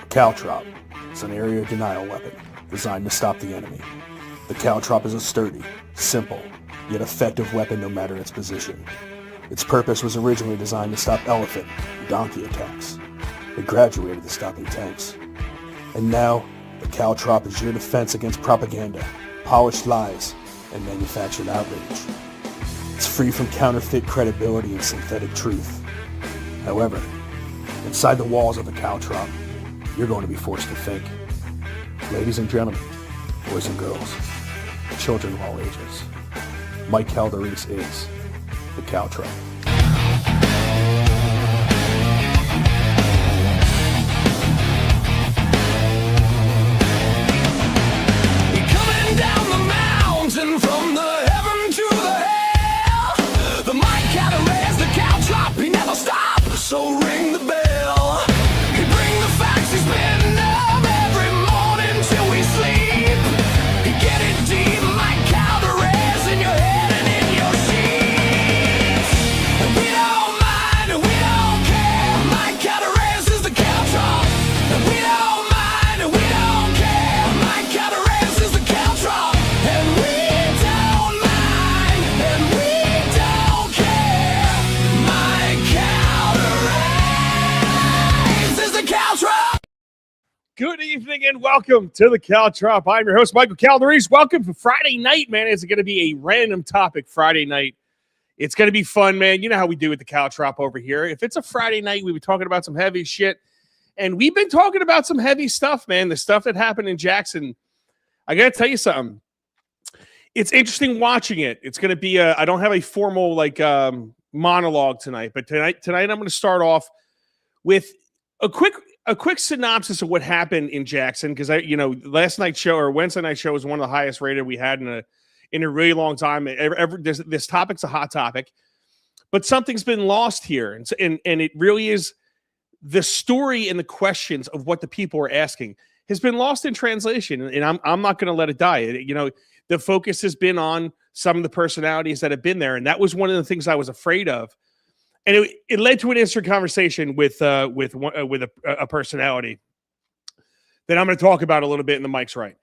Caltrop is an area denial weapon designed to stop the enemy. The Caltrop is a sturdy, simple, yet effective weapon no matter its position. Its purpose was originally designed to stop elephant and donkey attacks. It graduated to stopping tanks. And now, the Caltrop is your defense against propaganda, polished lies, and manufactured outrage. It's free from counterfeit credibility and synthetic truth. However, inside the walls of the Caltrop, you're going to be forced to think. Ladies and gentlemen, boys and girls, children of all ages, Mike Caldarise is the Caltrop. Coming down the mountain from the heaven to the hell, the Mike Caldarise, the Caltrop, he never stops, so ring the bell. He bring the facts, he's been up every morning till we sleep. He get it deep, Mike Caldarise, in your head and in your sheets. And we don't mind and we don't care, Mike Caldarise is the Caltrop. And we don't mind and we don't care, Mike Caldarise is the Caltrop. And we don't mind and we don't care, Mike Caldarise is the Caltrop. Good evening and welcome to the Caltrop. I'm your host, Michael Caldarise. Welcome to Friday night, man. It's going to be a random topic Friday night. It's going to be fun, man. You know how we do with the Caltrop over here. If it's a Friday night, we'll be talking about some heavy shit. And we've been talking about some heavy stuff, man. The stuff that happened in Jackson. I got to tell you something. It's interesting watching it. It's going to be I don't have a formal monologue tonight, but tonight I'm going to start off with a quick synopsis of what happened in Jackson, because last night's show or Wednesday night show was one of the highest rated we had in a really long time. This topic's a hot topic, but something's been lost here, and it really is the story and the questions of what the people are asking has been lost in translation, and I'm not going to let it die. The focus has been on some of the personalities that have been there, and that was one of the things I was afraid of. And it led to an interesting conversation with a personality that I'm going to talk about a little bit in the Mike's Right.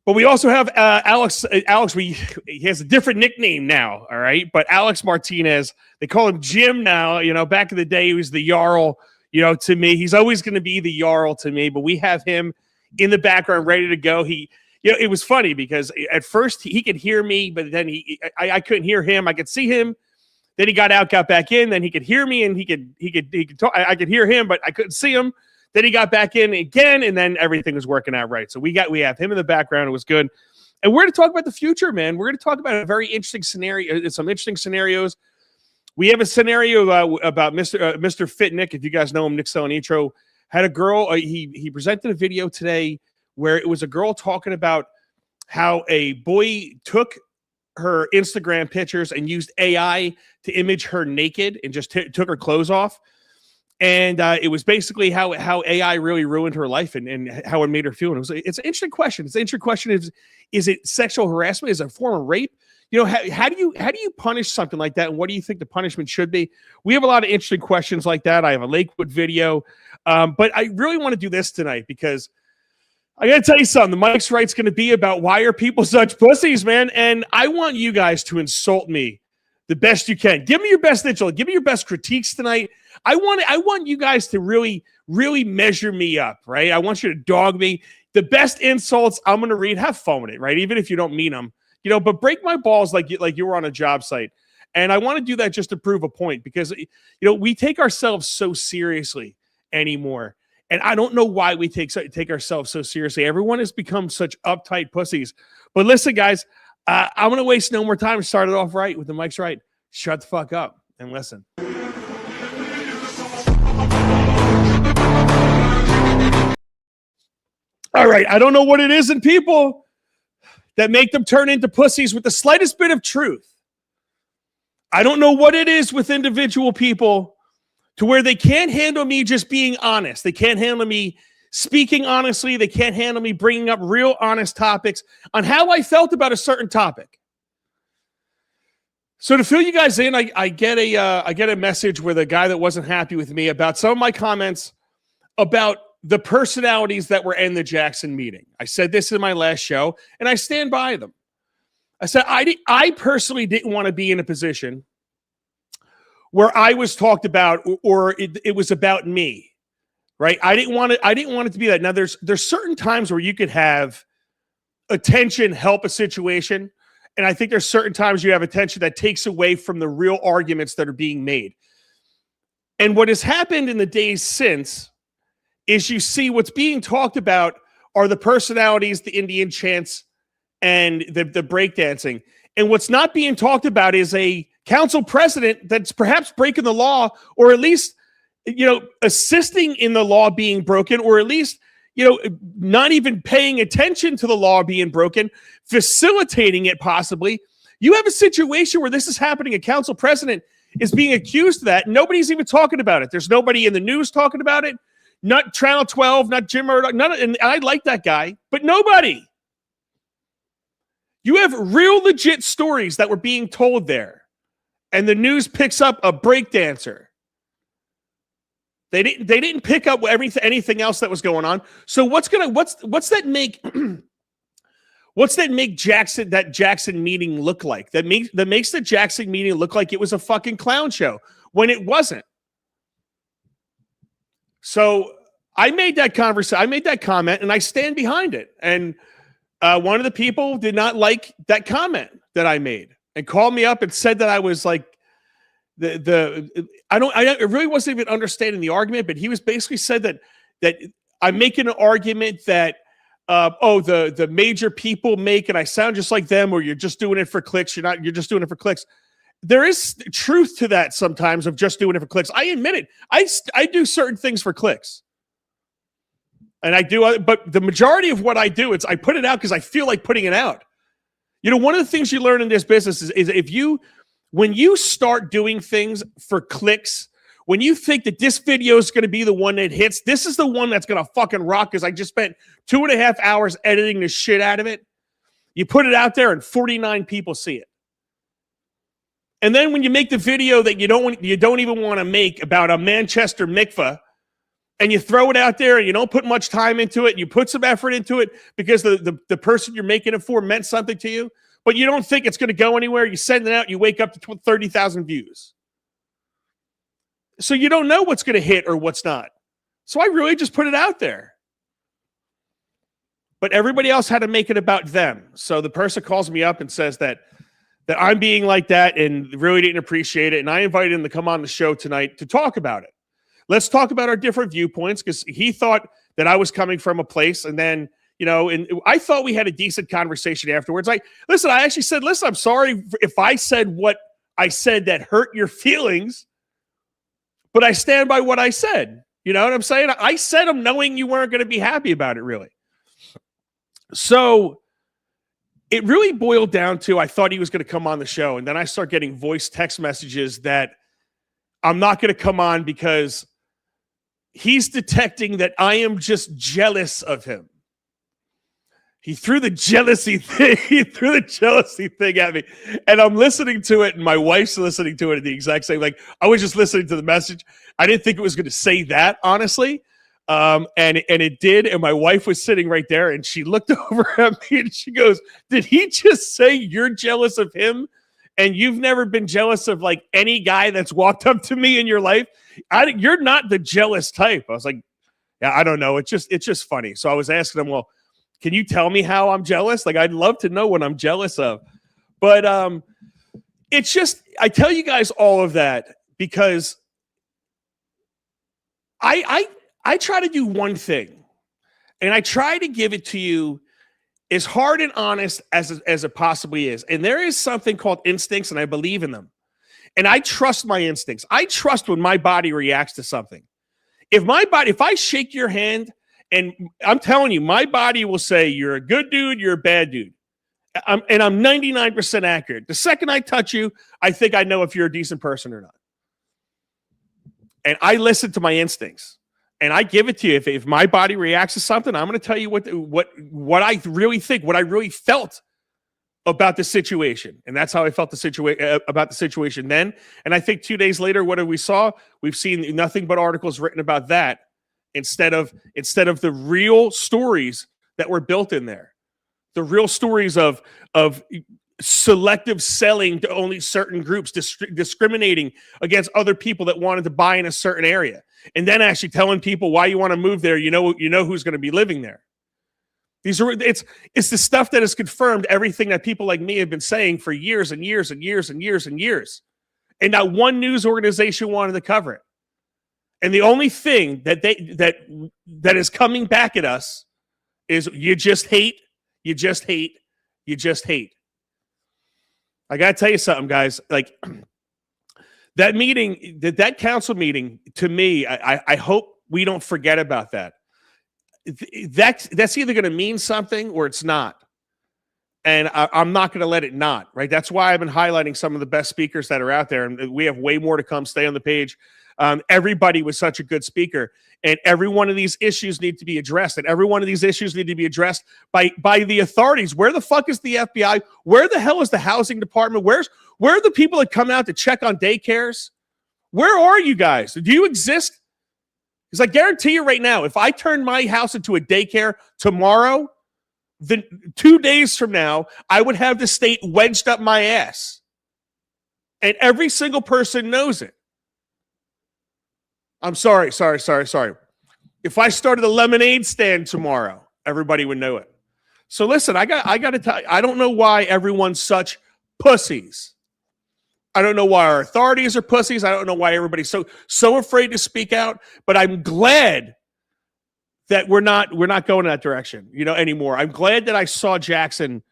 But we also have Alex. He has a different nickname now, all right? But Alex Martinez, they call him Jim now. Back in the day, he was the Jarl. To me, he's always going to be the Jarl to me. But we have him in the background, ready to go. It was funny because at first he could hear me, but then I couldn't hear him. I could see him. Then he got back in. Then he could hear me, and he could talk. I could hear him, but I couldn't see him. Then he got back in again, and then everything was working out right. So we have him in the background. It was good, and we're going to talk about the future, man. We're going to talk about a very interesting scenario. Some interesting scenarios. We have a scenario about Mr. Fit Nick. If you guys know him, Nick Selenitro had a girl. He presented a video today where it was a girl talking about how a boy took her Instagram pictures and used AI to image her naked and just took her clothes off. And it was basically how AI really ruined her life and how it made her feel. And it's an interesting question. It's an interesting question. Is it sexual harassment? Is it a form of rape? How do you punish something like that? And what do you think the punishment should be? We have a lot of interesting questions like that. I have a Lakewood video. But I really want to do this tonight because I got to tell you something. The Mike's Right's going to be about why are people such pussies, man? And I want you guys to insult me the best you can. Give me your best insult. Give me your best critiques tonight. I want you guys to really, really measure me up, right? I want you to dog me. The best insults I'm going to read, have fun with it, right? Even if you don't mean them, but break my balls like you were on a job site. And I want to do that just to prove a point because, we take ourselves so seriously anymore. And I don't know why we take ourselves so seriously. Everyone has become such uptight pussies. But listen, guys, I'm going to waste no more time and start it off right with the Mike's Right. Shut the fuck up and listen. All right. I don't know what it is in people that make them turn into pussies with the slightest bit of truth. I don't know what it is with individual people to where they can't handle me just being honest. They can't handle me speaking honestly. They can't handle me bringing up real honest topics on how I felt about a certain topic. So to fill you guys in, I get a message with a guy that wasn't happy with me about some of my comments about the personalities that were in the Jackson meeting. I said this in my last show, and I stand by them. I said I personally didn't want to be in a position where I was talked about, or it was about me, right? I didn't want it to be that. Now, there's certain times where you could have attention help a situation, and I think there's certain times you have attention that takes away from the real arguments that are being made. And what has happened in the days since is you see what's being talked about are the personalities, the Indian chants, and the breakdancing. And what's not being talked about is a council president that's perhaps breaking the law, or at least, assisting in the law being broken, or at least, not even paying attention to the law being broken, facilitating it possibly. You have a situation where this is happening. A council president is being accused of that. Nobody's even talking about it. There's nobody in the news talking about it. Not Channel 12, not Jim Murdoch. And I like that guy, but nobody. You have real legit stories that were being told there, and the news picks up a breakdancer. They didn't pick up anything else that was going on. So what's that make that Jackson meeting look like? That makes the Jackson meeting look like it was a fucking clown show when it wasn't. So I made that comment, and I stand behind it. And one of the people did not like that comment that I made and called me up and said that I was like I really wasn't even understanding the argument, but he was basically said that I'm making an argument that the major people make, and I sound just like them, or you're just doing it for clicks. You're just doing it for clicks. There is truth to that sometimes, of just doing it for clicks. I admit it. I do certain things for clicks. And I do, but the majority of what I do, I put it out because I feel like putting it out. One of the things you learn in this business is when you start doing things for clicks, when you think that this video is going to be the one that hits, this is the one that's going to fucking rock because I just spent 2.5 hours editing the shit out of it. You put it out there and 49 people see it. And then when you make the video that you don't even want to make about a Manchester mikveh, and you throw it out there and you don't put much time into it, and you put some effort into it because the person you're making it for meant something to you, but you don't think it's going to go anywhere. You send it out, you wake up to 30,000 views. So you don't know what's going to hit or what's not. So I really just put it out there. But everybody else had to make it about them. So the person calls me up and says that I'm being like that and really didn't appreciate it. And I invited him to come on the show tonight to talk about it. Let's talk about our different viewpoints, because he thought that I was coming from a place, and then, and I thought we had a decent conversation afterwards. I actually said, listen, I'm sorry if I said what I said that hurt your feelings, but I stand by what I said. You know what I'm saying? I said them knowing you weren't going to be happy about it, really. So it really boiled down to, I thought he was going to come on the show, and then I start getting voice text messages that I'm not going to come on because he's detecting that I am just jealous of him. He threw the jealousy thing. He threw the jealousy thing at me, and I'm listening to it, and my wife's listening to it at the exact same. Like, I was just listening to the message. I didn't think it was going to say that, honestly, and it did. And my wife was sitting right there, and she looked over at me, and she goes, "Did he just say you're jealous of him? And you've never been jealous of like any guy that's walked up to me in your life? You're not the jealous type." I was like, "Yeah, I don't know. It's just funny." So I was asking him, "Well, can you tell me how I'm jealous? Like, I'd love to know what I'm jealous of." But it's just, I tell you guys all of that because I try to do one thing, and I try to give it to you as hard and honest as it possibly is. And there is something called instincts, and I believe in them. And I trust my instincts. I trust when my body reacts to something. If I shake your hand, and I'm telling you, my body will say, you're a good dude, you're a bad dude. I'm 99% accurate. The second I touch you, I think I know if you're a decent person or not. And I listen to my instincts. And I give it to you. If my body reacts to something, I'm going to tell you what I really think, what I really felt about the situation. And that's how I felt about the situation then. And I think 2 days later, what we saw? We've seen nothing but articles written about that. instead of the real stories that were built in there, the real stories of selective selling to only certain groups, discriminating against other people that wanted to buy in a certain area, and then actually telling people why you want to move there. You know who's going to be living there. It's the stuff that has confirmed everything that people like me have been saying for years and years and years and years and years. And not one news organization wanted to cover it. And the only thing that is coming back at us is you just hate, you just hate, you just hate. I got to tell you something, guys. Like that meeting, that council meeting, to me, I hope we don't forget about that. That's either going to mean something or it's not. And I'm not going to let it not, right? That's why I've been highlighting some of the best speakers that are out there. And we have way more to come. Stay on the page. Everybody was such a good speaker. And every one of these issues need to be addressed. And every one of these issues need to be addressed by the authorities. Where the fuck is the FBI? Where the hell is the housing department? Where are the people that come out to check on daycares? Where are you guys? Do you exist? Because I guarantee you right now, if I turn my house into a daycare tomorrow, then 2 days from now, I would have the state wedged up my ass. And every single person knows it. I'm sorry. If I started a lemonade stand tomorrow, everybody would know it. So listen, I got to tell you, I don't know why everyone's such pussies. I don't know why our authorities are pussies. I don't know why everybody's so afraid to speak out, but I'm glad that we're not going in that direction, anymore. I'm glad that I saw Jackson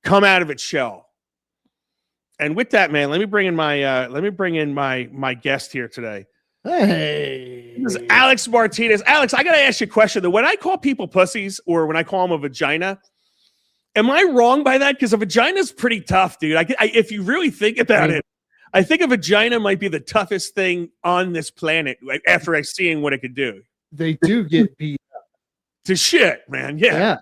come out of its shell. And with that, man, let me bring in my guest here today. Hey, this is Alex Martinez. Alex, I got to ask you a question though. When I call people pussies or when I call them a vagina, am I wrong by that? Because a vagina is pretty tough, dude. If you really think about it, I think a vagina might be the toughest thing on this planet after seeing what it could do. They do get beat up to shit, man. Yeah.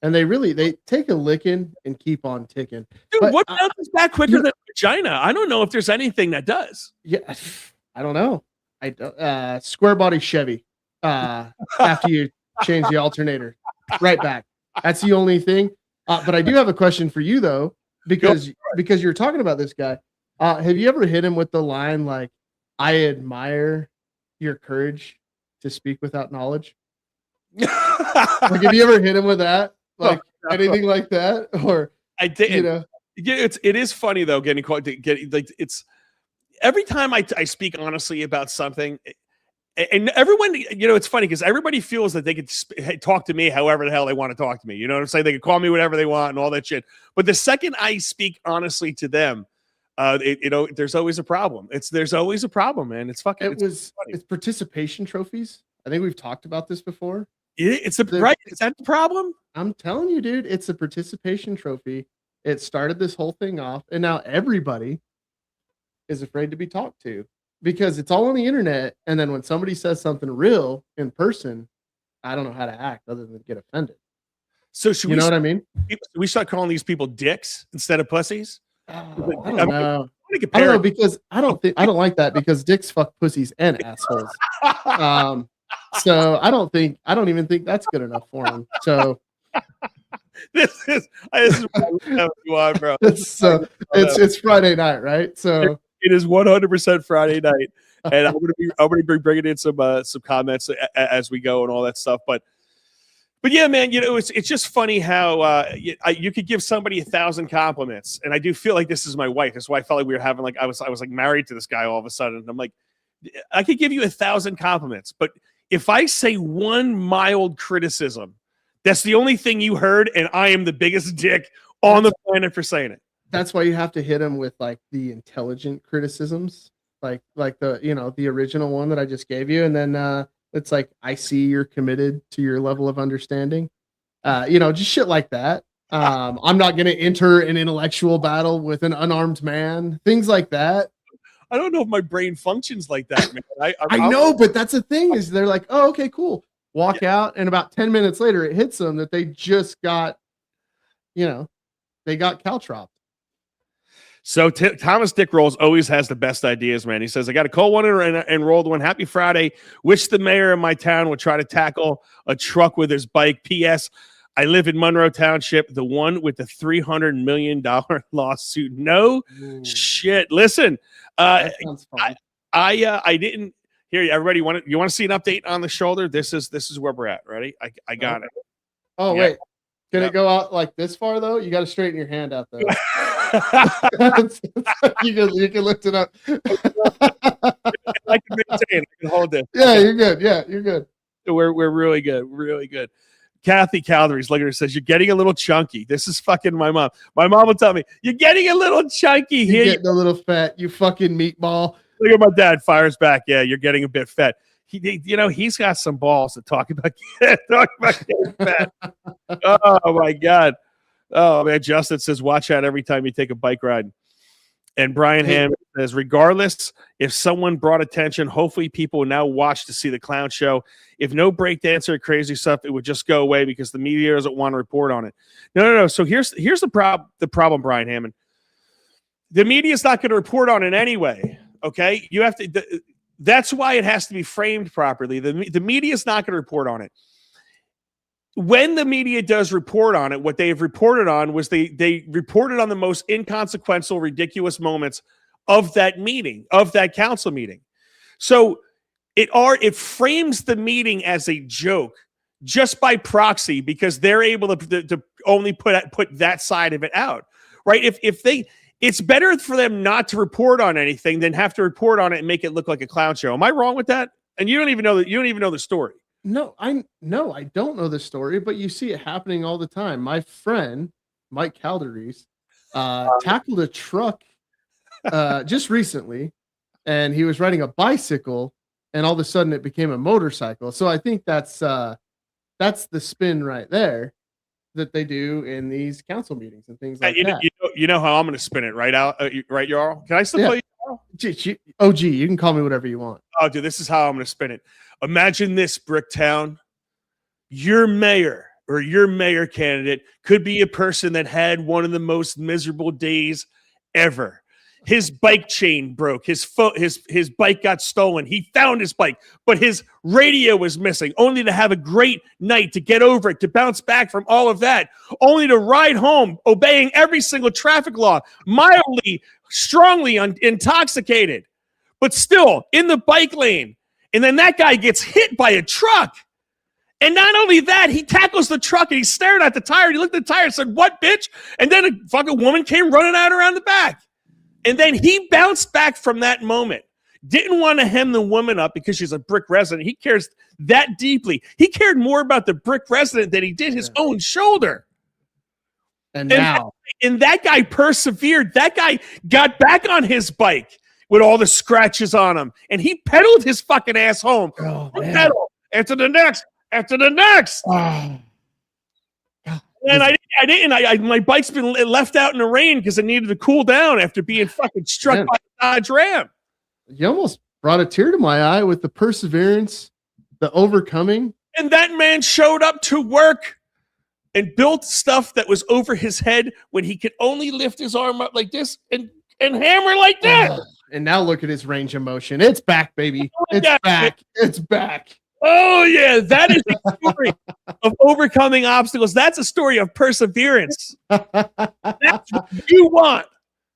And they take a licking and keep on ticking. Dude, but what bounces back quicker than a vagina? I don't know if there's anything that does. Yeah, I don't know. I don't. Square body Chevy. After you change the alternator, right back. That's the only thing. But I do have a question for you though, because you're talking about this guy. Have you ever hit him with the line like, "I admire your courage to speak without knowledge"? Like, have you ever hit him with that? Like anything like that? Or I did. Yeah, it is funny though. It's every time I speak honestly about something, and everyone, it's funny because everybody feels that they could talk to me however the hell they want to talk to me. You know what I'm saying? They can call me whatever they want and all that shit. But the second I speak honestly to them, there's always a problem. There's always a problem, man. It's participation trophies. I think we've talked about this before. Is that the problem? I'm telling you, dude, it's a participation trophy. It started this whole thing off, and now everybody is afraid to be talked to because it's all on the internet. And then when somebody says something real in person, I don't know how to act other than get offended. So should you know what I mean? We start calling these people dicks instead of pussies. I don't know because I don't like that because dicks fuck pussies and assholes. So I don't even think that's good enough for him. So this is you on, bro. It's Friday night, right? So it is 100% Friday night, and I'm gonna be bringing in some comments as we go and all that stuff. But yeah, man, it's just funny how you could give somebody 1,000 compliments, and I do feel like this is my wife. That's why I felt like we were having I was like married to this guy all of a sudden. And I'm like, I could give you 1,000 compliments, but if I say one mild criticism, that's the only thing you heard, and I am the biggest dick on the planet for saying it. That's why you have to hit them with like the intelligent criticisms, like the original one that I just gave you, and then it's like, I see you're committed to your level of understanding. Just shit like that. I'm not going to enter an intellectual battle with an unarmed man. Things like that. I don't know if my brain functions like that, man. I know, but that's the thing is they're like, oh, okay, cool. Walk out, and about 10 minutes later, it hits them that they just got, they got caltropped. So Thomas Dick Rolls always has the best ideas, man. He says, I got a cold one and rolled one. Happy Friday. Wish the mayor of my town would try to tackle a truck with his bike. P.S. I live in Monroe Township, the one with the $300 million lawsuit. No shit. Listen, That sounds fun. I didn't hear you. Everybody you want to see an update on the shoulder? This is where we're at. Ready? I got it. Oh, Yeah. wait. Can Yeah. it go out like this far though? You got to straighten your hand out though. you can lift it up. I can maintain. I can hold this. Yeah, you're good. Yeah, you're good. We're really good. Really good. Kathy Caldarise, look at her, says, you're getting a little chunky. This is fucking my mom. My mom will tell me, you're getting a little chunky You're here. getting a little fat, you fucking meatball. Look at my dad, fires back. Yeah, you're getting a bit fat. He's got some balls to talk about getting fat. Oh, my God. Oh, man. Justin says, watch out every time you take a bike ride. And Brian Hammond says, regardless, if someone brought attention, hopefully people will now watch to see the clown show. If no breakdancer or crazy stuff, it would just go away because the media doesn't want to report on it. No. So here's the problem, Brian Hammond. The media is not going to report on it anyway. Okay, you have to. That's why it has to be framed properly. The media is not going to report on it. When the media does report on it, what they've reported on was they reported on the most inconsequential, ridiculous moments of that meeting, of that council meeting. So it frames the meeting as a joke just by proxy because they're able to only put that side of it out, right? It's better for them not to report on anything than have to report on it and make it look like a clown show. Am I wrong with that? And you don't even know the story. No, I don't know the story, but you see it happening all the time. My friend, Mike Caldarise, tackled a truck just recently, and he was riding a bicycle, and all of a sudden it became a motorcycle. So I think that's the spin right there that they do in these council meetings and things like that. You know how I'm going to spin it, right, Al? Right, Jarl? Can I still call you Jarl? OG, you can call me whatever you want. Oh, dude, this is how I'm going to spin it. Imagine this, Bricktown. Your mayor or your mayor candidate could be a person that had one of the most miserable days ever. His bike chain broke. His bike got stolen. He found his bike, but his radio was missing, only to have a great night to get over it, to bounce back from all of that, only to ride home, obeying every single traffic law, mildly, strongly intoxicated, but still in the bike lane. And then that guy gets hit by a truck. And not only that, he tackles the truck and he stared at the tire. He looked at the tire and said, "What, bitch?" And then a fucking woman came running out around the back. And then he bounced back from that moment. Didn't want to hem the woman up because she's a brick resident. He cares that deeply. He cared more about the brick resident than he did his own shoulder. And now. And that guy persevered. That guy got back on his bike with all the scratches on him. And he pedaled his fucking ass home. Oh, Pedal. After the next. Oh. And I didn't. My bike's been left out in the rain because it needed to cool down after being fucking struck by a Dodge Ram. You almost brought a tear to my eye with the perseverance, the overcoming. And that man showed up to work and built stuff that was over his head when he could only lift his arm up like this and hammer like that. And now look at his range of motion. It's back, baby. It's back. It's back. Oh, yeah. That is a story of overcoming obstacles. That's a story of perseverance. That's what you want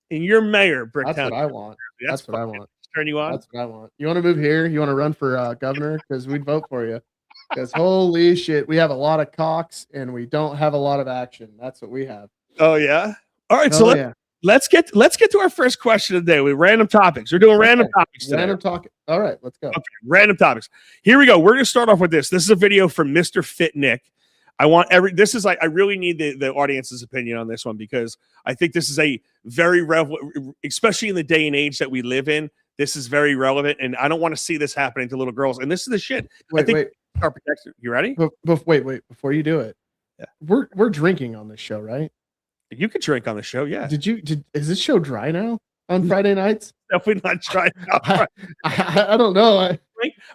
in your mayor, Bricktown. That's what I want. That's what I want. Turn you on. That's what I want. You want to move here? You want to run for governor? Because we'd vote for you. Because holy shit, we have a lot of cocks and we don't have a lot of action. That's what we have. Oh, yeah. All right. So let's get to our first question of the day with random topics. We're doing random topics today. Random talk. All right, let's go. Okay, random topics. Here we go. We're going to start off with this. This is a video from Mr. Fit Nick. I really need the audience's opinion on this one because I think this is a very especially in the day and age that we live in. This is very relevant, and I don't want to see this happening to little girls. And this is the shit. Wait. Our protection. You ready? Wait. Before you do it, yeah. We're drinking on this show, right? You could drink on the show, yeah. Is this show dry now on Friday nights? Definitely not dry. I don't know.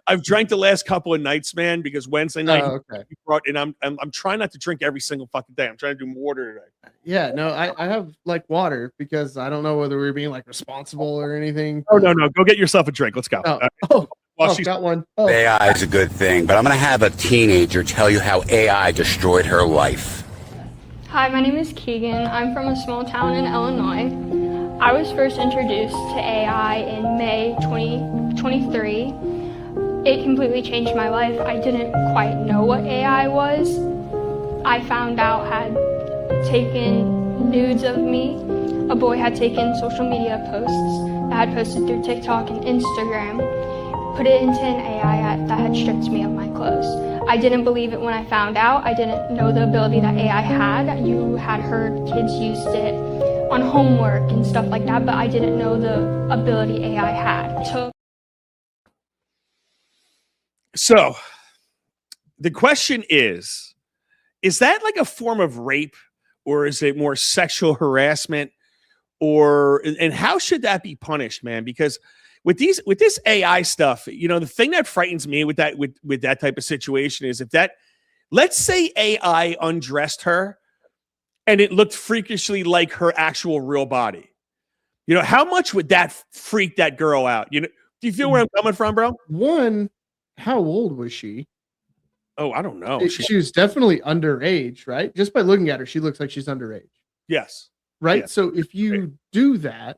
I've drank the last couple of nights, man, because Wednesday night okay. he brought, and I'm trying not to drink every single fucking day. I'm trying to do more water today. Yeah, no, I have like water because I don't know whether we're being like responsible or anything. Oh no, go get yourself a drink. Let's go. Oh, While got one. Oh. AI is a good thing, but I'm going to have a teenager tell you how AI destroyed her life. Hi, my name is Keegan. I'm from a small town in Illinois. I was first introduced to AI in May 2023. It completely changed my life. I didn't quite know what AI was. I found out had taken nudes of me. A boy had taken social media posts that had posted through TikTok and Instagram, put it into an AI that had stripped me of my clothes. I didn't believe it when I found out. I didn't know the ability that AI had. You had heard kids used it on homework and stuff like that, but I didn't know the ability AI had. So the question is that like a form of rape, or is it more sexual harassment, and how should that be punished, man? Because with this AI stuff, the thing that frightens me with that type of situation is let's say AI undressed her and it looked freakishly like her actual real body. How much would that freak that girl out? Do you feel where I'm coming from, bro? One, how old was she? Oh, I don't know. She was definitely underage, right? Just by looking at her, she looks like she's underage. Yes. Right. Yes. So if you do that,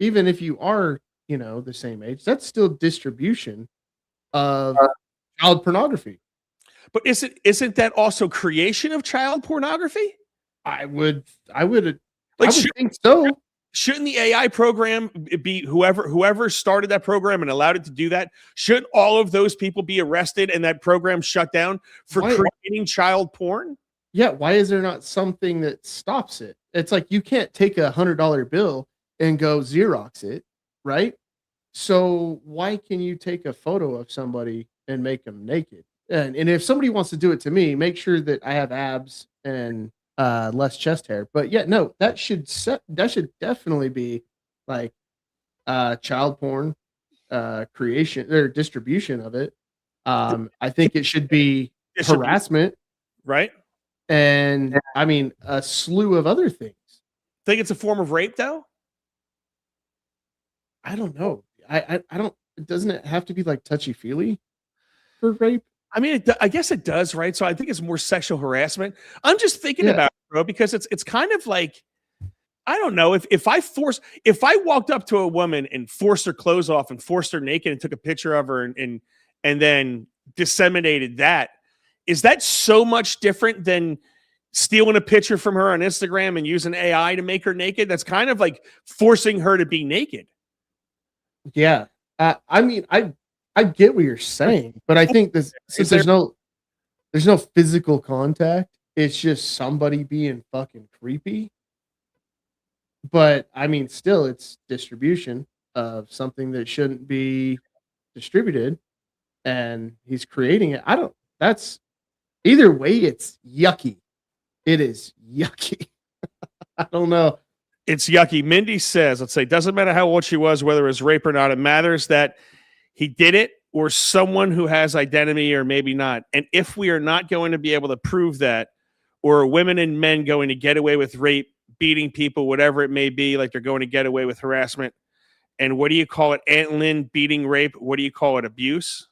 even if you are, the same age, that's still distribution of child pornography. But isn't that also creation of child pornography? I would think so. Shouldn't the AI program be whoever started that program and allowed it to do that? Shouldn't all of those people be arrested and that program shut down for creating child porn? Yeah. Why is there not something that stops it? It's like you can't take $100 bill and go Xerox it, right? So why can you take a photo of somebody and make them naked? And if somebody wants to do it to me, make sure that I have abs and less chest hair. But yeah, no, that should definitely be like child porn creation or distribution of it. I think it should be harassment, right? And I mean a slew of other things. Think it's a form of rape, though? I don't know. I don't. Doesn't it have to be like touchy feely for rape? I mean, I guess it does, right? So I think it's more sexual harassment. I'm just thinking about it, bro, because it's kind of like, I don't know, if I walked up to a woman and forced her clothes off and forced her naked and took a picture of her and then disseminated that, is that so much different than stealing a picture from her on Instagram and using AI to make her naked? That's kind of like forcing her to be naked. Yeah. I mean, I get what you're saying, but I think since there's no physical contact, it's just somebody being fucking creepy. But I mean, still, it's distribution of something that shouldn't be distributed, and he's creating it. That's either way, it's yucky. It is yucky. I don't know. It's yucky. Mindy says, let's say, doesn't matter how old she was, whether it was rape or not. It matters that he did it or someone who has identity or maybe not. And if we are not going to be able to prove that, or are women and men going to get away with rape, beating people, whatever it may be, like they're going to get away with harassment. And what do you call it? Aunt Lynn beating rape. What do you call it? Abuse?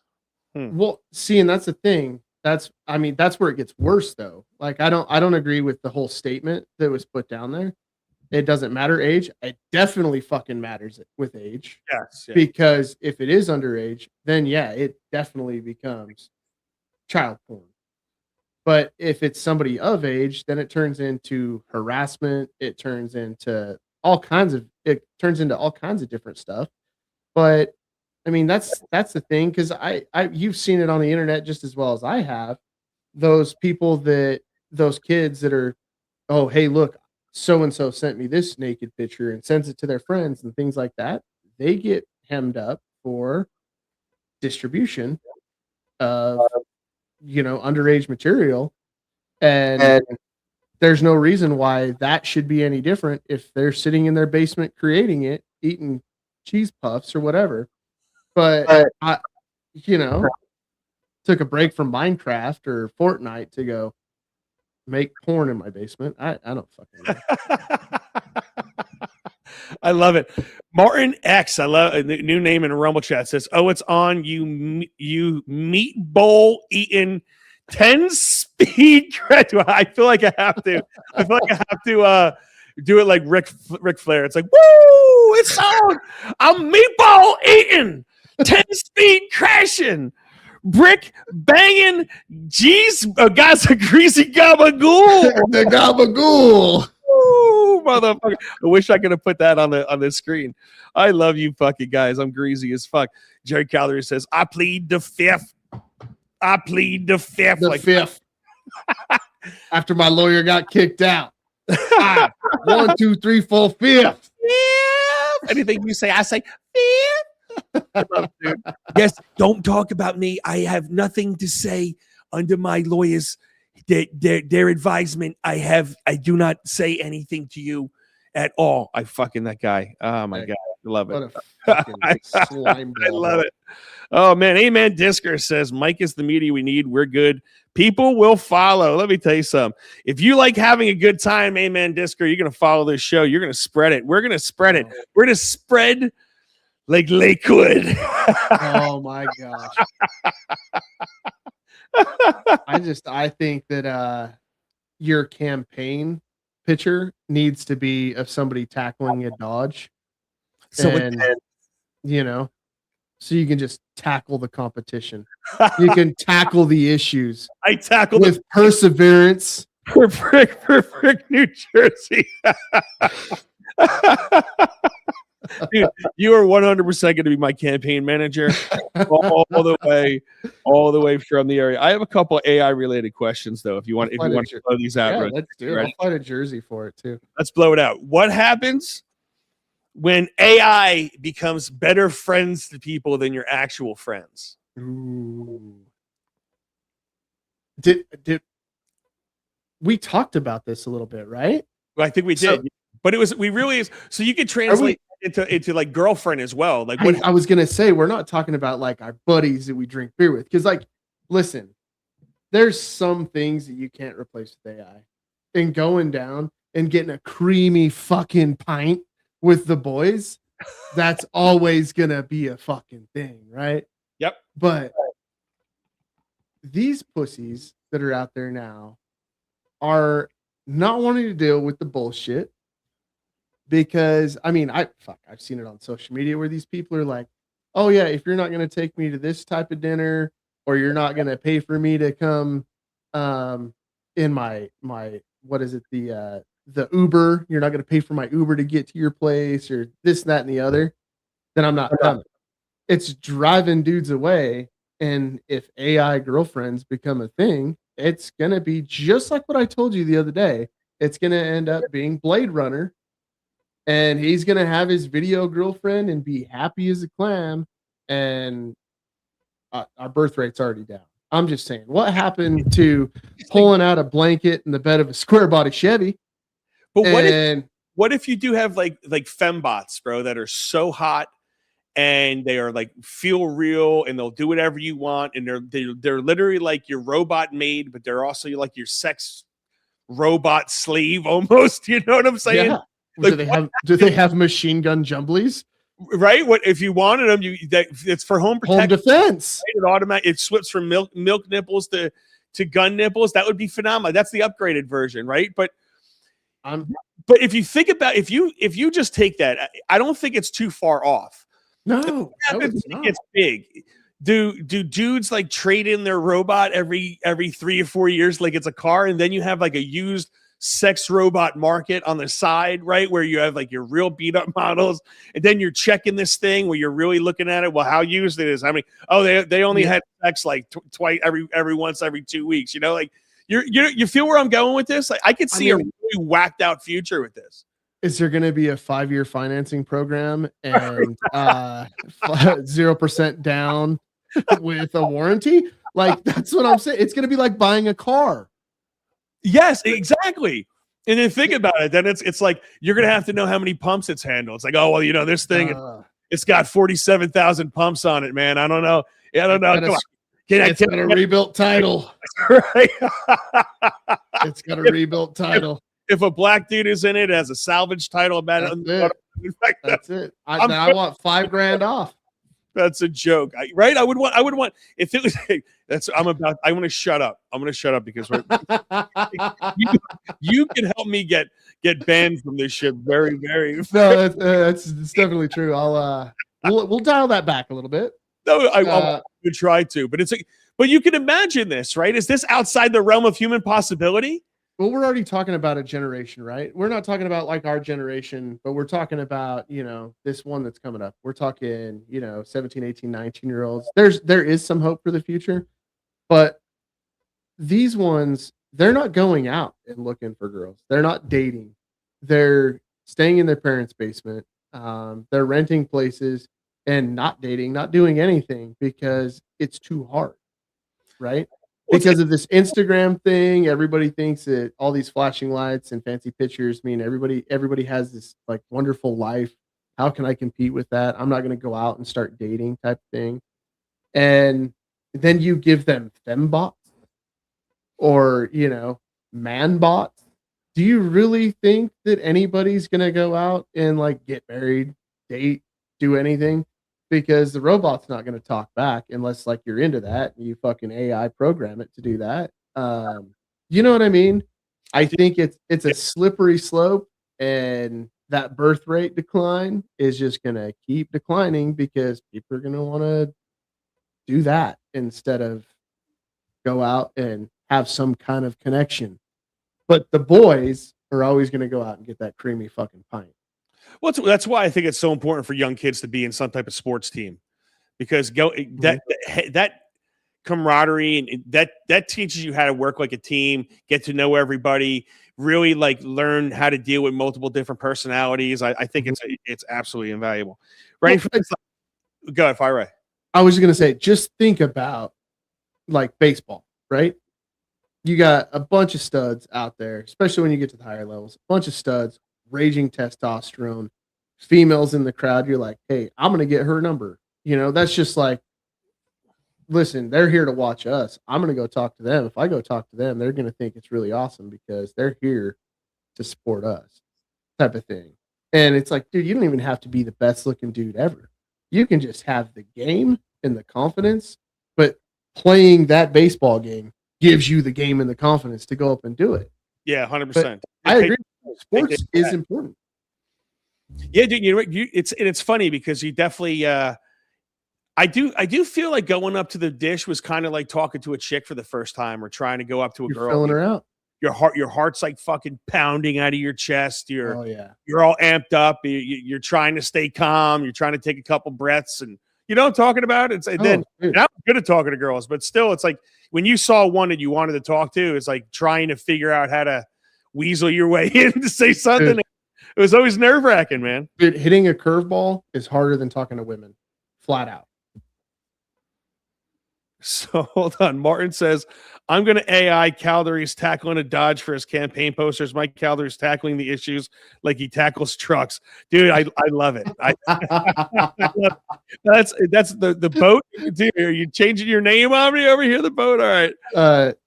Well, see, and that's the thing. That's where it gets worse though. Like, I don't agree with the whole statement that was put down there. It doesn't matter age. It definitely fucking matters with age. Yes. Yeah. Because if it is underage, then yeah, it definitely becomes child porn. But if it's somebody of age, then it turns into harassment. It turns into all kinds of different stuff. But I mean, that's the thing, because you've seen it on the internet just as well as I have. Those kids that are, oh, hey, look, so-and-so sent me this naked picture and sends it to their friends and things like that. They get hemmed up for distribution of, underage material. And there's no reason why that should be any different if they're sitting in their basement creating it, eating cheese puffs or whatever. But you know, took a break from Minecraft or Fortnite to go make porn in my basement. I don't fucking know. I love it. Martin X, I love a new name in Rumble chat, says, "Oh, it's on you meatball eating 10 speed." I feel like I have to. I feel like I have to do it like Ric Flair. It's like, woo! It's on. I'm meatball eating 10 speed crashing. Brick banging, geez, guys, a greasy gabagool. The gabagool. Ooh, motherfucker. I wish I could have put that on the screen. I love you fucking guys. I'm greasy as fuck. Jerry Caldarise says, I plead the fifth. I plead the fifth. The fifth. After my lawyer got kicked out. 5, 1, 2, 3, 4, fifth. Anything you say, I say fifth. Yes, don't talk about me. I have nothing to say under my lawyers. Their advisement. I do not say anything to you at all. I fucking that guy. Oh my god, I love it. I love it. Oh man, Amen Disker says Mike is the media we need. We're good. People will follow. Let me tell you something. If you like having a good time, Amen Disker, you're gonna follow this show. You're gonna spread it. We're gonna spread it. We're gonna spread like Lakewood. Oh my gosh. I think that your campaign picture needs to be of somebody tackling a dodge. And you know, so you can just tackle the competition. You can tackle the issues. I tackle with perseverance. For Frick, New Jersey. Dude, you are 100% going to be my campaign manager all the way from the area. I have a couple AI related questions though. If you want to blow these out, yeah, let's do it. I'll fight a jersey for it too. Let's blow it out. What happens when AI becomes better friends to people than your actual friends? Ooh. Did we talked about this a little bit, right? Well, I think we did, but so you could translate into like girlfriend as well. Like I was gonna say, we're not talking about like our buddies that we drink beer with, because like, listen, there's some things that you can't replace with AI. And going down and getting a creamy fucking pint with the boys, that's always gonna be a fucking thing, right? Yep. But these pussies that are out there now are not wanting to deal with the bullshit. Because I mean, I've seen it on social media where these people are like, oh yeah, if you're not going to take me to this type of dinner, or you're not going to pay for me to come in my what is it, the Uber, you're not going to pay for my Uber to get to your place, or this, that, and the other, then I'm not coming. It's driving dudes away. And if AI girlfriends become a thing, it's going to be just like what I told you the other day. It's going to end up being Blade Runner. And he's going to have his video girlfriend and be happy as a clam. And our birth rate's already down. I'm just saying, what happened to pulling out a blanket in the bed of a square body Chevy? But what if you do have like fembots, bro, that are so hot and they are like feel real and they'll do whatever you want, and they're literally like your robot maid, but they're also like your sex robot slave almost. You know what I'm saying? Yeah. Like, do they have machine gun jumblies? Right. What if you wanted them? It's for home protection, home defense. Right? It flips from milk nipples to gun nipples. That would be phenomenal. That's the upgraded version, right? But if you think about if you just take that, I don't think it's too far off. No, it's big. Do dudes like trade in their robot every 3 or 4 years like it's a car, and then you have like a used sex robot market on the side, right, where you have like your real beat up models, and then you're checking this thing where you're really looking at it. Well, how used it is? I mean, they only had sex like twice every 2 weeks. You know, like you feel where I'm going with this? Like I could see a really whacked out future with this. Is there going to be a 5-year financing program and 0% down with a warranty? Like that's what I'm saying. It's going to be like buying a car. Yes, exactly. And then think about it. Then it's like you're gonna have to know how many pumps it's handled. It's like, oh well, you know, this thing it's got 47,000 pumps on it, man. I don't know Yeah, I don't know. Come on. Can It's got a rebuilt title. Right. It's got a rebuilt title. If a black dude is in it, it has a salvage title about it. That's it. I want $5,000 off. That's a joke, right? I would want if it was. I want to shut up. I'm going to shut up because you can help me get banned from this shit. Very, very. No, that's definitely true. We'll dial that back a little bit. No, I would try to, but but you can imagine this, right? Is this outside the realm of human possibility? Well, we're already talking about a generation, right? We're not talking about like our generation, but we're talking about, this one that's coming up. We're talking, 17, 18, 19-year-olds. There is some hope for the future, but these ones, they're not going out and looking for girls. They're not dating. They're staying in their parents' basement. They're renting places and not dating, not doing anything because it's too hard, right? Because of this Instagram thing, everybody thinks that all these flashing lights and fancy pictures mean everybody has this like wonderful life. How can I compete with that? I'm not going to go out and start dating type thing. And then you give them fembots or, man bots. Do you really think that anybody's going to go out and like get married, date, do anything? Because the robot's not going to talk back unless like you're into that and you fucking AI program it to do that. You know what I mean? I think it's a slippery slope, and that birth rate decline is just going to keep declining because people are going to want to do that instead of go out and have some kind of connection. But the boys are always going to go out and get that creamy fucking pint. Well, that's why I think it's so important for young kids to be in some type of sports team, because that camaraderie and that teaches you how to work like a team, get to know everybody, really like learn how to deal with multiple different personalities. I think it's absolutely invaluable. Right? Go ahead, fire away. I was going to say, just think about like baseball, right? You got a bunch of studs out there, especially when you get to the higher levels, a bunch of studs, raging testosterone, females in the crowd. You're like, hey, I'm going to get her number. That's just like, listen, they're here to watch us. I'm going to go talk to them. If I go talk to them, they're going to think it's really awesome because they're here to support us type of thing. And it's like, dude, you don't even have to be the best looking dude ever. You can just have the game and the confidence, but playing that baseball game gives you the game and the confidence to go up and do it. Yeah, 100%. I agree. Sports is important. Yeah, dude. It's funny because you definitely. I do feel like going up to the dish was kind of like talking to a chick for the first time, or trying to go up to a girl. Filling her out. Your heart's like fucking pounding out of your chest. You're all amped up. You're trying to stay calm. You're trying to take a couple breaths, and I'm talking about it. And I'm good at talking to girls, but still, it's like when you saw one that you wanted to talk to, it's like trying to figure out how to weasel your way in to say something. Dude, it was always nerve-wracking, man. Dude, hitting a curveball is harder than talking to women, flat out. So hold on. Martin says, I'm going to AI Caldarise tackling a Dodge for his campaign posters. Mike Caldarise tackling the issues like he tackles trucks. Dude, I love it. I love it. That's the boat. Dude, are you changing your name on me over here? The boat. All right.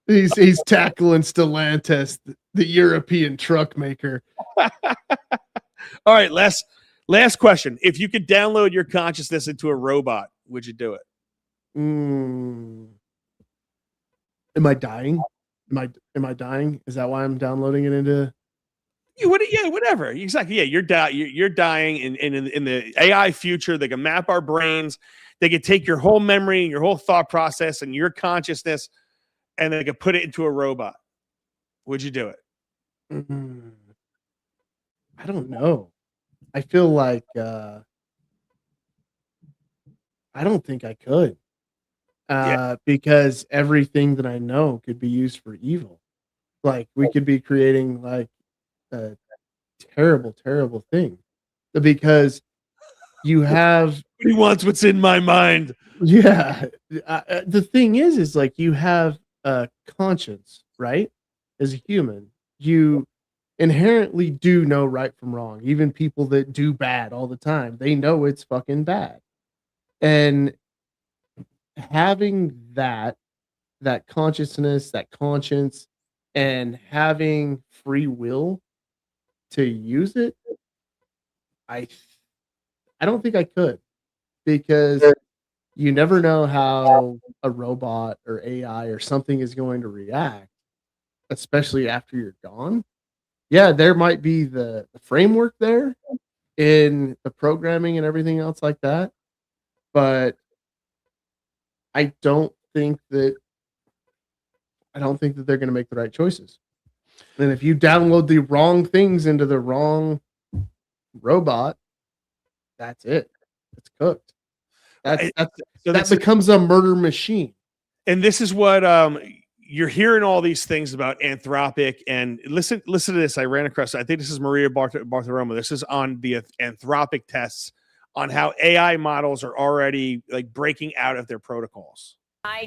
He's tackling Stellantis, the European truck maker. All right. Last question. If you could download your consciousness into a robot, would you do it? Am I dying? Am I dying? Is that why I'm downloading it into? Yeah, whatever. Exactly. Yeah, you're dying in the AI future. They can map our brains. They could take your whole memory and your whole thought process and your consciousness, and they could put it into a robot. Would you do it? I don't know. I feel like I don't think I could. Because everything that I know could be used for evil. Like we could be creating like a terrible, terrible thing. Because you have he wants what's in my mind. Yeah. The thing is like you have a conscience, right? As a human, you inherently do know right from wrong. Even people that do bad all the time, they know it's fucking bad. And having that consciousness, that conscience, and having free will to use it, I don't think I could, because you never know how a robot or AI or something is going to react, especially after you're gone. Yeah, there might be the framework there in the programming and everything else like that, but I don't think that they're going to make the right choices. And if you download the wrong things into the wrong robot, that's it. It's cooked. That becomes a murder machine. And this is what you're hearing all these things about Anthropic. And listen to this. I ran across, I think this is Maria Bartiromo. This is on the Anthropic tests on how AI models are already like breaking out of their protocols.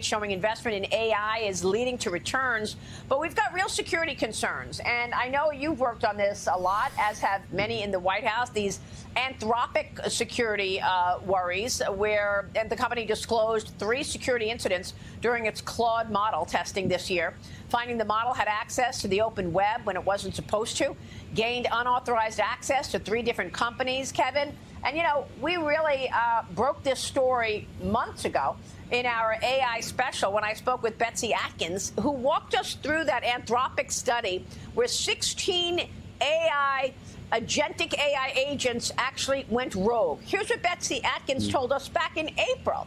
Showing investment in AI is leading to returns, but we've got real security concerns. And I know you've worked on this a lot, as have many in the White House, these Anthropic security worries, where the company disclosed 3 security incidents during its Claude model testing this year, finding the model had access to the open web when it wasn't supposed to, gained unauthorized access to 3 different companies, Kevin. And, you know, we really broke this story months ago in our AI special when I spoke with Betsy Atkins, who walked us through that Anthropic study where 16 agentic AI agents actually went rogue. Here's what Betsy Atkins told us back in April.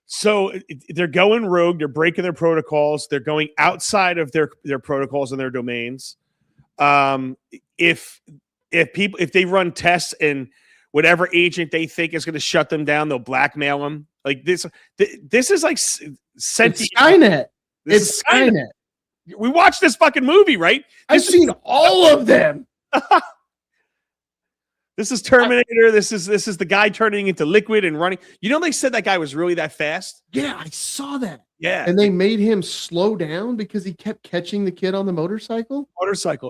So they're going rogue. They're breaking their protocols. They're going outside of their protocols and their domains. If they run tests and whatever agent they think is going to shut them down, they'll blackmail them. Like this is like sentient. It's Skynet. It's Skynet. We watched this fucking movie, right? I've seen all of them. This is Terminator. This is the guy turning into liquid and running. You know, they said that guy was really that fast. Yeah, I saw that. Yeah. And they made him slow down because he kept catching the kid on the motorcycle.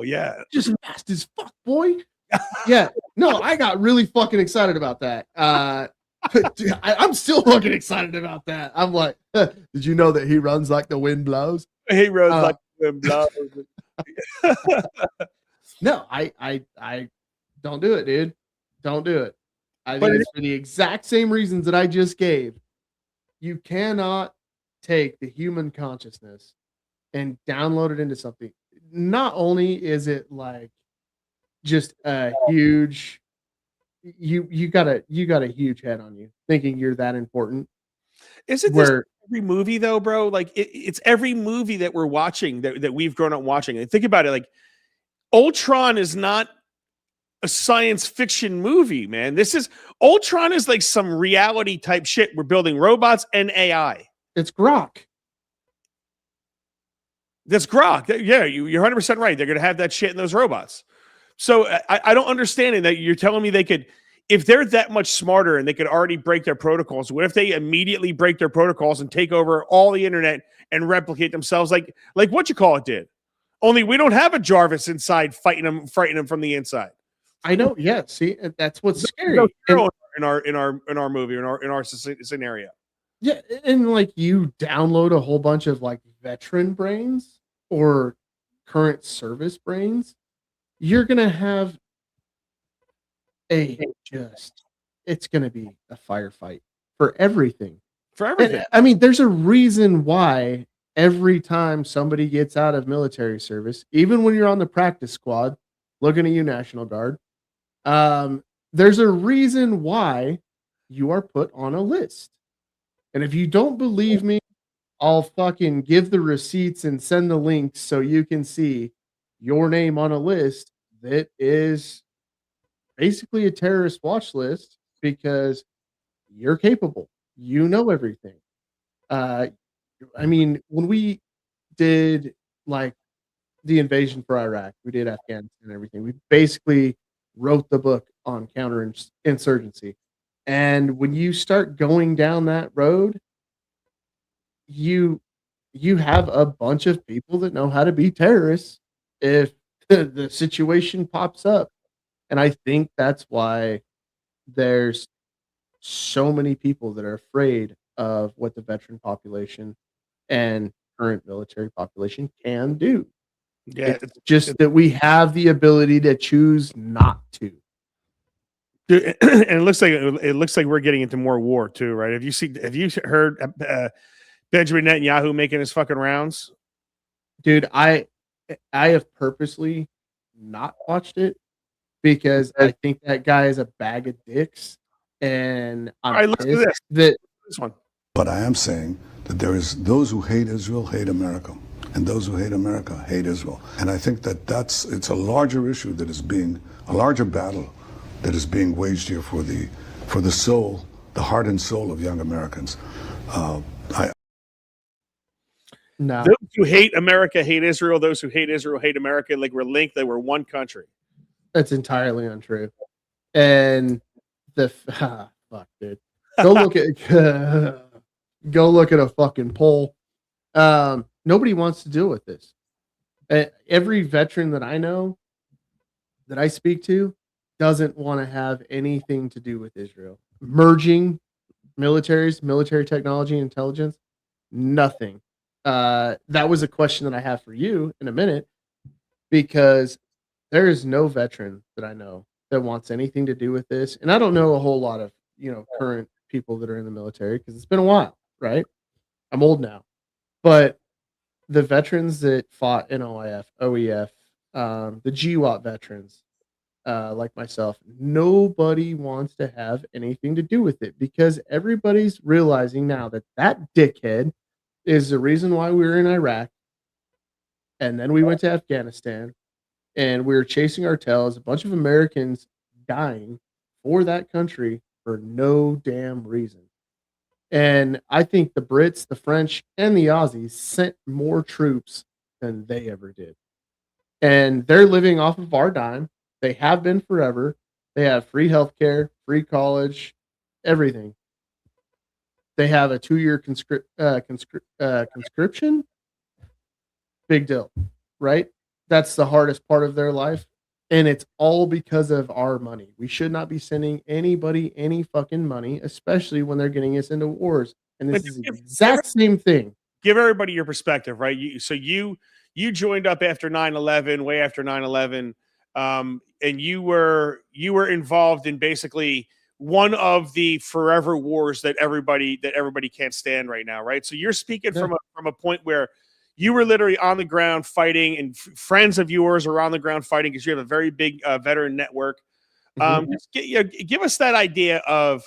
Yeah. Just fast as fuck, boy. Yeah. No, I got really fucking excited about that. Dude, I'm still fucking excited about that. I'm like, did you know that he runs like the wind blows? He runs like the wind blows. No, I don't do it, dude. Don't do it. I think it's for the exact same reasons that I just gave. You cannot take the human consciousness and download it into something. Not only is it like just a huge, you got a huge head on you thinking you're that important. Isn't this every movie though, bro? Like it's every movie that we're watching that we've grown up watching. And think about it, like Ultron is not a science fiction movie, man. Ultron is like some reality type shit. We're building robots and AI. It's Grok. That's Grok. Yeah, you're 100% right. They're going to have that shit in those robots. So I don't understand it that you're telling me they could, if they're that much smarter and they could already break their protocols, what if they immediately break their protocols and take over all the internet and replicate themselves like what you call it did? Only we don't have a Jarvis inside frightening them from the inside. I know. Yeah. See, that's what's scary in our movie, in our scenario. Yeah, and like you download a whole bunch of like veteran brains or current service brains, you're gonna have it's gonna be a firefight for everything. For everything. And, I mean, there's a reason why every time somebody gets out of military service, even when you're on the practice squad, looking at you, National Guard, there's a reason why you are put on a list. And if you don't believe me, I'll fucking give the receipts and send the links so you can see your name on a list that is basically a terrorist watch list because you're capable. You know everything. I mean, when we did like the invasion for Iraq, we did Afghanistan and everything. We basically wrote the book on counterinsurgency. And when you start going down that road, you have a bunch of people that know how to be terrorists if the situation pops up. And I think that's why there's so many people that are afraid of what the veteran population and current military population can do. Yeah, It's just that we have the ability to choose not to. and it looks like we're getting into more war too, right? Have you heard Benjamin Netanyahu making his fucking rounds? Dude, I have purposely not watched it because I think that guy is a bag of dicks, and All I'm right, listen to pissed this. that This one. But I am saying that there is those who hate Israel hate America, and those who hate America hate Israel. And I think that it's a larger issue that is being a larger battle that is being waged here for the soul, the heart and soul of young Americans. no, Those who hate America hate Israel. Those who hate Israel hate America. Like we're linked. They were one country. that's entirely untrue. And fuck, dude, go look at go look at a fucking poll. Nobody wants to deal with this. Every veteran that I know, that I speak to, doesn't want to have anything to do with Israel. Merging militaries, military technology, intelligence, nothing. That was a question that I have for you in a minute, because there is no veteran that I know that wants anything to do with this. And I don't know a whole lot of, current people that are in the military because it's been a while, right? I'm old now. But the veterans that fought in OIF, OEF, the GWAT veterans, like myself, nobody wants to have anything to do with it because everybody's realizing now that that dickhead is the reason why we were in Iraq, and then we went to Afghanistan, and we were chasing our tails, a bunch of Americans dying for that country for no damn reason. And I think the Brits, the French, and the Aussies sent more troops than they ever did. And they're living off of our dime. They have been forever. They have free healthcare, free college, everything. They have a 2-year conscription. Big deal, right? That's the hardest part of their life. And it's all because of our money. We should not be sending anybody any fucking money, especially when they're getting us into wars. And this is the exact same thing. Give everybody your perspective, right? You joined up after 9/11, way after 9/11, and you were involved in basically one of the forever wars that everybody can't stand right now, right? So you're speaking from a point where you were literally on the ground fighting, and friends of yours are on the ground fighting because you have a very big veteran network. Just give us that idea of,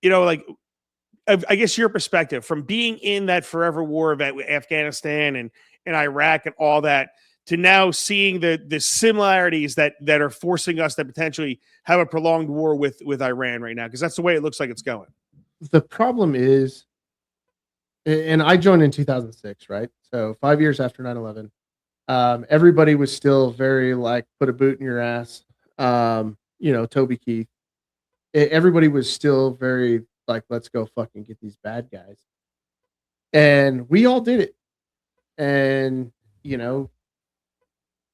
I guess your perspective from being in that forever war of Afghanistan and Iraq and all that, to now seeing the similarities that are forcing us to potentially have a prolonged war with Iran right now, because that's the way it looks like it's going. The problem is, and I joined in 2006, right? So 5 years after 9/11, everybody was still very like, put a boot in your ass, Toby Keith. Everybody was still very like, let's go fucking get these bad guys. And we all did it. And,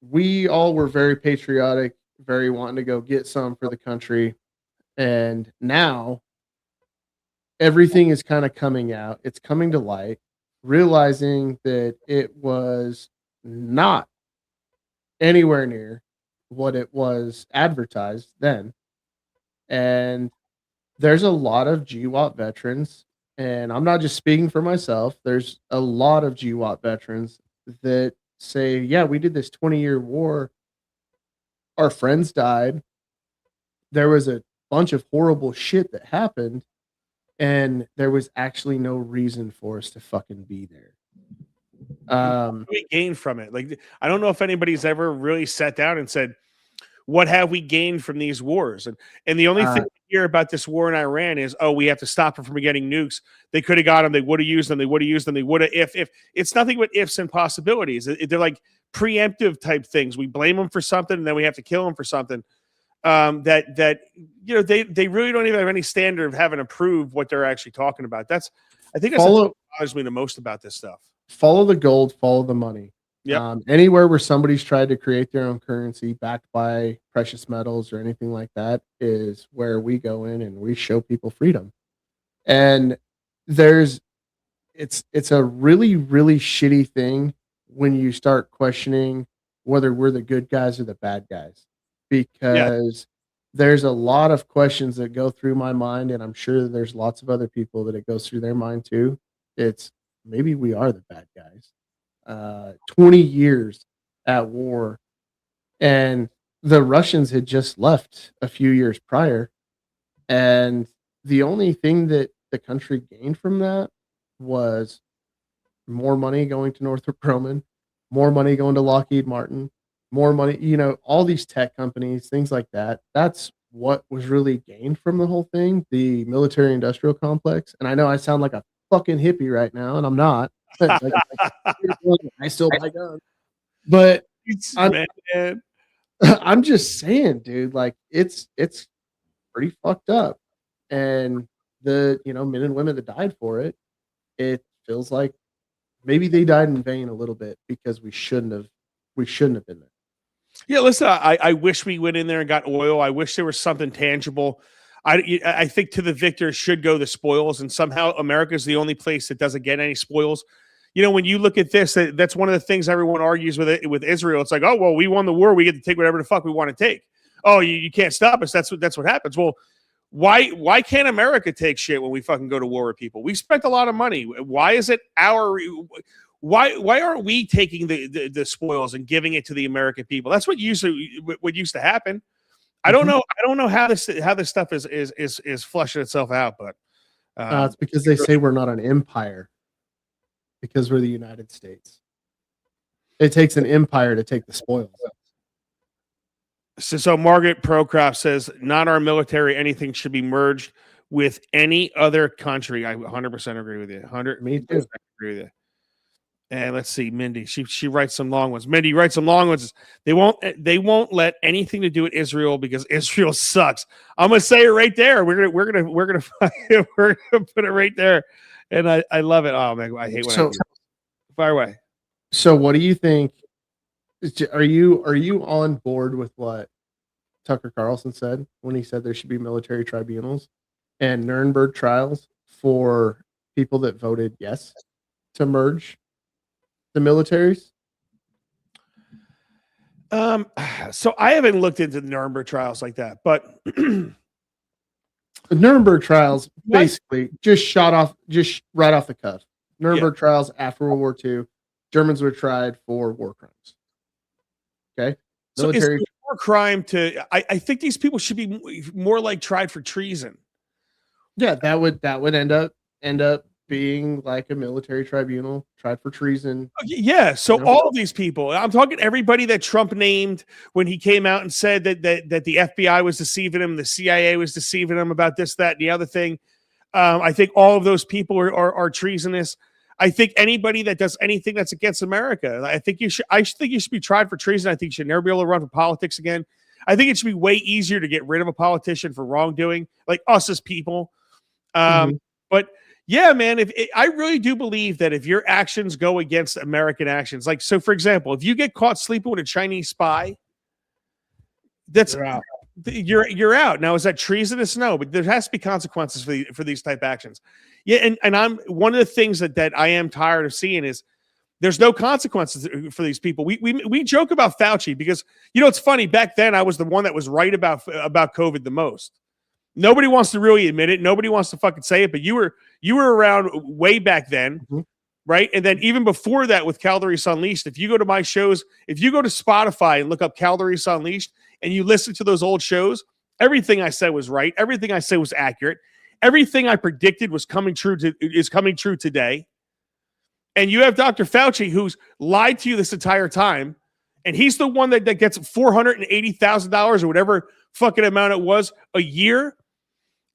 we all were very patriotic, very wanting to go get some for the country. And now everything is kind of coming out. It's coming to light, realizing that it was not anywhere near what it was advertised then. And there's a lot of GWAT veterans, and I'm not just speaking for myself. There's a lot of GWAT veterans that say, yeah, we did this 20-year war. Our friends died. There was a bunch of horrible shit that happened, and there was actually no reason for us to fucking be there. We gained from it. Like, I don't know if anybody's ever really sat down and said, what have we gained from these wars? And the only thing we hear about this war in Iran is, oh, we have to stop them from getting nukes. They could have got them. They would have used them. They would have used them. They would have, if it's nothing but ifs and possibilities. They're like preemptive type things. We blame them for something, and then we have to kill them for something. They really don't even have any standard of having to prove what they're actually talking about. I think that's what bothers me the most about this stuff. Follow the gold, follow the money. Yeah. Anywhere where somebody's tried to create their own currency backed by precious metals or anything like that is where we go in and we show people freedom. And it's a really, really shitty thing when you start questioning whether we're the good guys or the bad guys, because there's a lot of questions that go through my mind, and I'm sure that there's lots of other people that it goes through their mind too. It's maybe we are the bad guys. 20 years at war, and the Russians had just left a few years prior, and the only thing that the country gained from that was more money going to Northrop Grumman, more money going to Lockheed Martin, more money, all these tech companies, things like that. That's what was really gained from the whole thing, the military industrial complex. And I know I sound like a fucking hippie right now, and I'm not. I still buy guns. But I'm just saying, dude, like it's pretty fucked up. And the men and women that died for it, it feels like maybe they died in vain a little bit, because we shouldn't have been there. Yeah, listen, I wish we went in there and got oil. I wish there was something tangible. I think to the victor should go the spoils, and somehow America is the only place that doesn't get any spoils. When you look at this, that's one of the things everyone argues with Israel. It's like, oh, well, we won the war. We get to take whatever the fuck we want to take. Oh, you can't stop us. That's what happens. Well, why can't America take shit when we fucking go to war with people? We spent a lot of money. Why is it why aren't we taking the spoils and giving it to the American people? That's what used to happen. I don't know how this stuff is flushing itself out, but it's because they say we're not an empire, because we're the United States. It takes an empire to take the spoils. So Margaret Procroft says, not our military, anything should be merged with any other country. I 100% agree with you. 100%. Me too. Agree with you. And let's see, Mindy. She writes some long ones. Mindy writes some long ones. They won't let anything to do with Israel because Israel sucks. I'm gonna say it right there. We're gonna put it right there. And I love it. Oh man, I hate when I do. Fire away. So what do you think? Are you on board with what Tucker Carlson said when he said there should be military tribunals and Nuremberg trials for people that voted yes to merge the militaries? So I haven't looked into the Nuremberg trials like that, but the Nuremberg trials basically just right off the cuff. Nuremberg trials after World War II, Germans were tried for war crimes. Okay. Military. So is it war crime to? I think these people should be more like tried for treason. Yeah, that would end up being like a military tribunal, tried for treason. Yeah. So all of these people, I'm talking everybody that Trump named when he came out and said that the FBI was deceiving him, the CIA was deceiving him about this, that, and the other thing. I think all of those people are treasonous. I think anybody that does anything that's against America, I think you should be tried for treason. I think you should never be able to run for politics again. I think it should be way easier to get rid of a politician for wrongdoing, like us as people. But yeah, man, I really do believe that if your actions go against American actions, like, so for example, if you get caught sleeping with a Chinese spy, you're out. Now, is that treasonous? No, but there has to be consequences for these type actions. Yeah, and I'm one of the things that I am tired of seeing is there's no consequences for these people. We joke about Fauci because it's funny. Back then, I was the one that was right about COVID the most. Nobody wants to really admit it. Nobody wants to fucking say it. But you were around way back then, right? And then even before that, with Caldarise Unleashed, if you go to my shows, if you go to Spotify and look up Caldarise Unleashed and you listen to those old shows, everything I said was right. Everything I said was accurate. Everything I predicted is coming true today. And you have Dr. Fauci, who's lied to you this entire time, and he's the one that gets $480,000 or whatever fucking amount it was a year.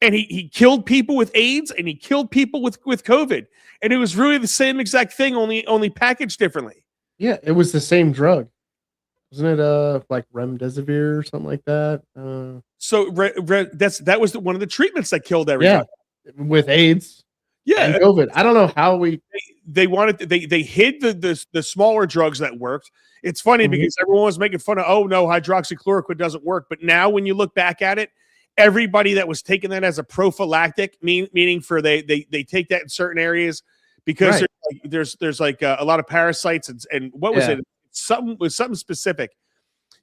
And he killed people with AIDS and he killed people with COVID. And it was really the same exact thing, only packaged differently. Yeah, it was the same drug. Wasn't it like remdesivir or something like that? So that was one of the treatments that killed everybody. Yeah, with AIDS. Yeah, and COVID. I don't know how they wanted they hid the smaller drugs that worked. It's funny because everyone was making fun of, oh no, hydroxychloroquine doesn't work. But now when you look back at it, everybody that was taking that as a prophylactic, meaning for they take that in certain areas because there's like a lot of parasites and what was it? Something specific.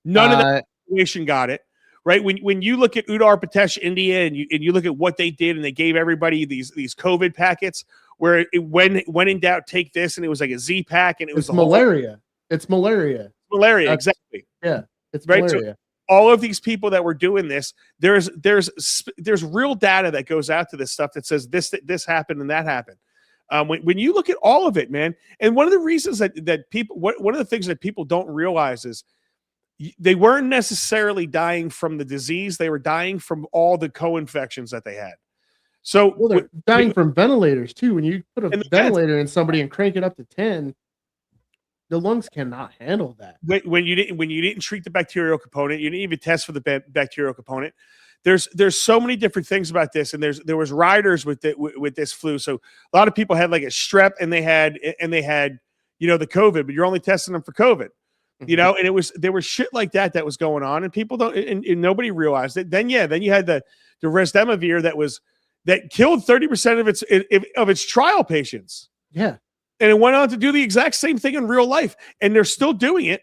None of that population got it. Right. When you look at Uttar Pradesh, India, and you look at what they did, and they gave everybody these COVID packets where when in doubt, take this, and it was like a Z pack, and it was malaria. It's malaria. Malaria, exactly. Yeah, it's right. malaria. So all of these people that were doing this, there's real data that goes out to this stuff that says this happened and that happened. When you look at all of it, man, and one of the reasons that people, one of the things that people don't realize is they weren't necessarily dying from the disease; they were dying from all the co-infections that they had. So they're dying from ventilators too. When you put a ventilator in somebody and crank it up to 10, the lungs cannot handle that. When you didn't treat the bacterial component, you didn't even test for the bacterial component. There's so many different things about this, and there was riders with this flu. So a lot of people had like a strep, and they had the COVID, but you're only testing them for COVID. And there was shit like that was going on, and people don't, and nobody realized it. Then you had the Remdesivir that killed 30% of its trial patients. Yeah, and it went on to do the exact same thing in real life, and they're still doing it.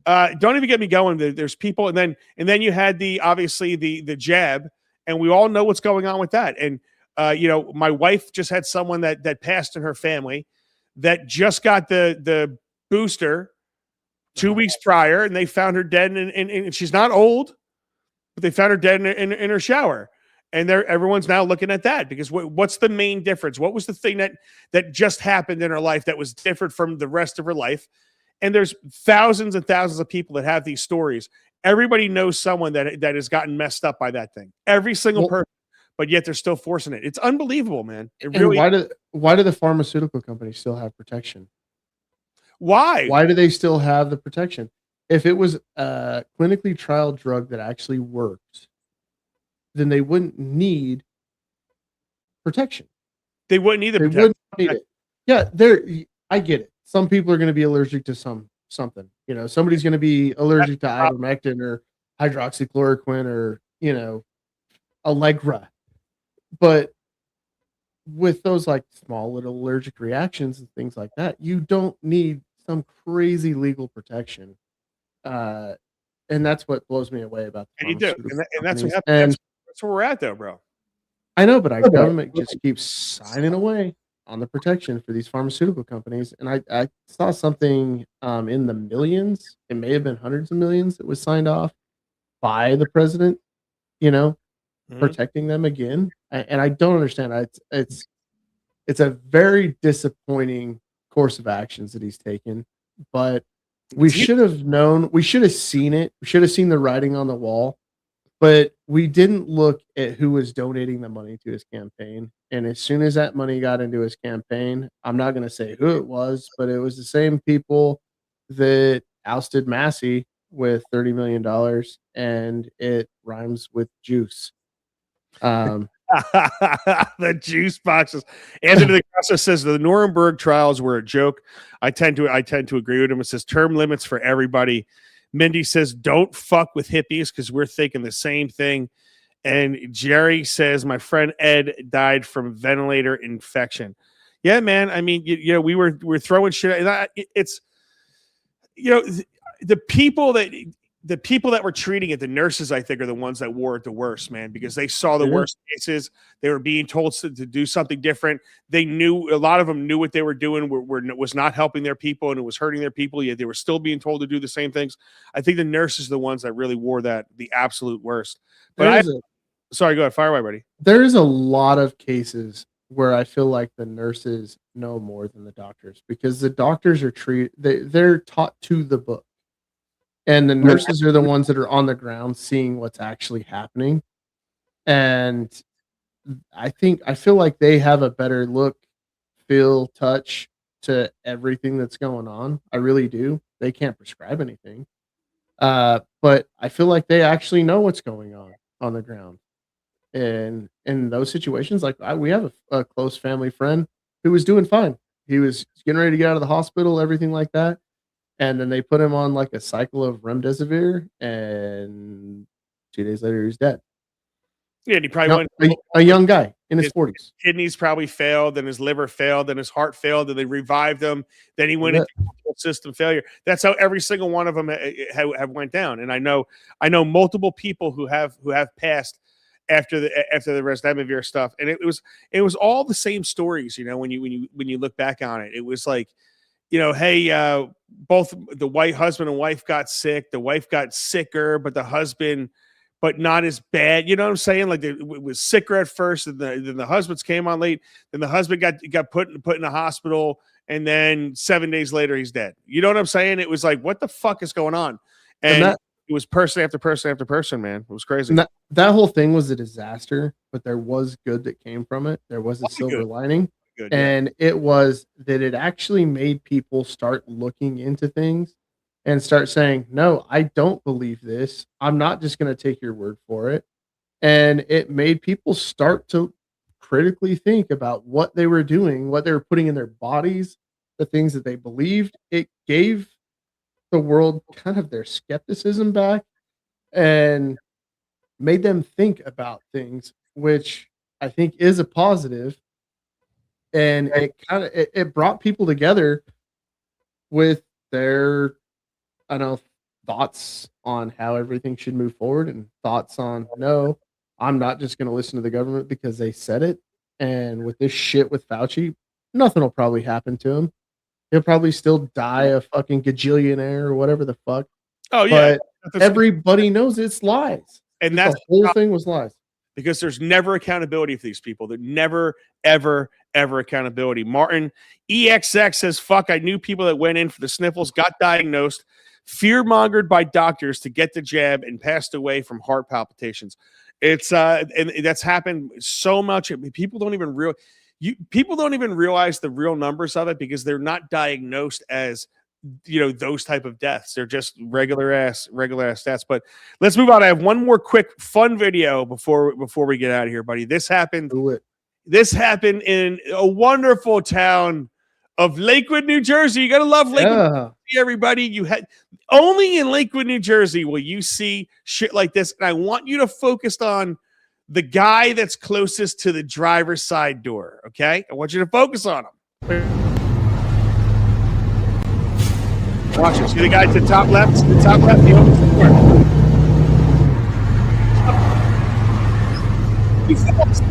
Don't even get me going. There's people, and then you had obviously the jab, and we all know what's going on with that. And my wife just had someone that passed in her family that just got the booster 2 weeks prior, and they found her dead, and she's not old, but they found her dead in her shower. And everyone's now looking at that because what's the main difference? What was the thing that just happened in her life that was different from the rest of her life? And there's thousands and thousands of people that have these stories. Everybody knows someone that has gotten messed up by that thing. Every single person, but yet they're still forcing it. It's unbelievable, man. It really. Why do the pharmaceutical companies still have protection? Why? Why do they still have the protection? If it was a clinically trialed drug that actually works, then they wouldn't need protection. They wouldn't need They wouldn't need it. Yeah, I get it. Some people are going to be allergic to something. Somebody's going to be allergic to ivermectin or hydroxychloroquine or Allegra. But with those like small little allergic reactions and things like that, you don't need some crazy legal protection. And that's what blows me away about the and you do, and that's what happens. And that's where we're at, though, bro. I know, but our government just keeps signing away on the protection for these pharmaceutical companies. And I saw something in the millions. It may have been hundreds of millions that was signed off by the president. Protecting them again. And I don't understand. It's a very disappointing course of actions that he's taken. But we should have known. We should have seen it. We should have seen the writing on the wall. But we didn't look at who was donating the money to his campaign. And as soon as that money got into his campaign, I'm not going to say who it was, but it was the same people that ousted Massey with $30 million, and it rhymes with juice. The juice boxes. Anthony DeGrasso says the Nuremberg trials were a joke. I tend to agree with him. It says term limits for everybody. Mindy says, don't fuck with hippies because we're thinking the same thing. And Jerry says, my friend Ed died from ventilator infection. Yeah, man. I mean, we were throwing shit. It's, the people that were treating it, the nurses, I think, are the ones that wore it the worst, man, because they saw the worst cases. They were being told to do something different. They knew, a lot of them knew what they were doing was not helping their people, and it was hurting their people, yet they were still being told to do the same things. I think the nurses are the ones that really wore the absolute worst. But sorry, go ahead. Fire away, buddy. There is a lot of cases where I feel like the nurses know more than the doctors, because the doctors are they're taught to the book. And the nurses are the ones that are on the ground seeing what's actually happening. And I feel like they have a better look, feel, touch to everything that's going on. I really do. They can't prescribe anything. But I feel like they actually know what's going on the ground. And in those situations, like we have a close family friend who was doing fine. He was getting ready to get out of the hospital, everything like that. And then they put him on like a cycle of remdesivir, and 2 days later he was dead. Yeah, and he probably went a young guy in his 40s. Kidneys probably failed, and his liver failed, and his heart failed, and they revived him. Then he went into system failure. That's how every single one of them have went down. And I know multiple people who have passed after the Remdesivir stuff, and it was all the same stories. You know, when you look back on it, it was like, you know, hey, both the husband and wife got sick. The wife got sicker, but the husband, but not as bad. You know what I'm saying? Like it was sicker at first, and then the husbands came on late. Then the husband got put in the hospital, and then 7 days later he's dead. You know what I'm saying? It was like, what the fuck is going on? And it was person after person after person, man. It was crazy. That whole thing was a disaster, but there was good that came from it. There was a silver lining. Good, and it was that it actually made people start looking into things and start saying, no, I don't believe this. I'm not just going to take your word for it. And it made people start to critically think about what they were doing, what they were putting in their bodies, the things that they believed. It gave the world kind of their skepticism back and made them think about things, which I think is a positive. And it brought people together with their, thoughts on how everything should move forward, and thoughts on, no, I'm not just going to listen to the government because they said it. And with this shit with Fauci, nothing will probably happen to him. He'll probably still die a fucking gajillionaire or whatever the fuck. Oh yeah, but everybody knows it's lies, and that's the whole thing was lies. Because there's never accountability for these people. There's never, ever, ever accountability. Martin EXX says, fuck, I knew people that went in for the sniffles, got diagnosed, fear-mongered by doctors to get the jab, and passed away from heart palpitations. It's and that's happened so much. I mean, people don't even realize the real numbers of it, because they're not diagnosed as, you know, those type of deaths. They're just regular ass stats. But let's move on. I have one more quick fun video before we get out of here, buddy. This happened in a wonderful town of Lakewood, New Jersey. You gotta love Lakewood, everybody. You had only in Lakewood, New Jersey will you see shit like this. And I want you to focus on the guy that's closest to the driver's side door. Okay, I want you to focus on him. Watch it. See the guy to the top left? The top left, he opens the door. He falls.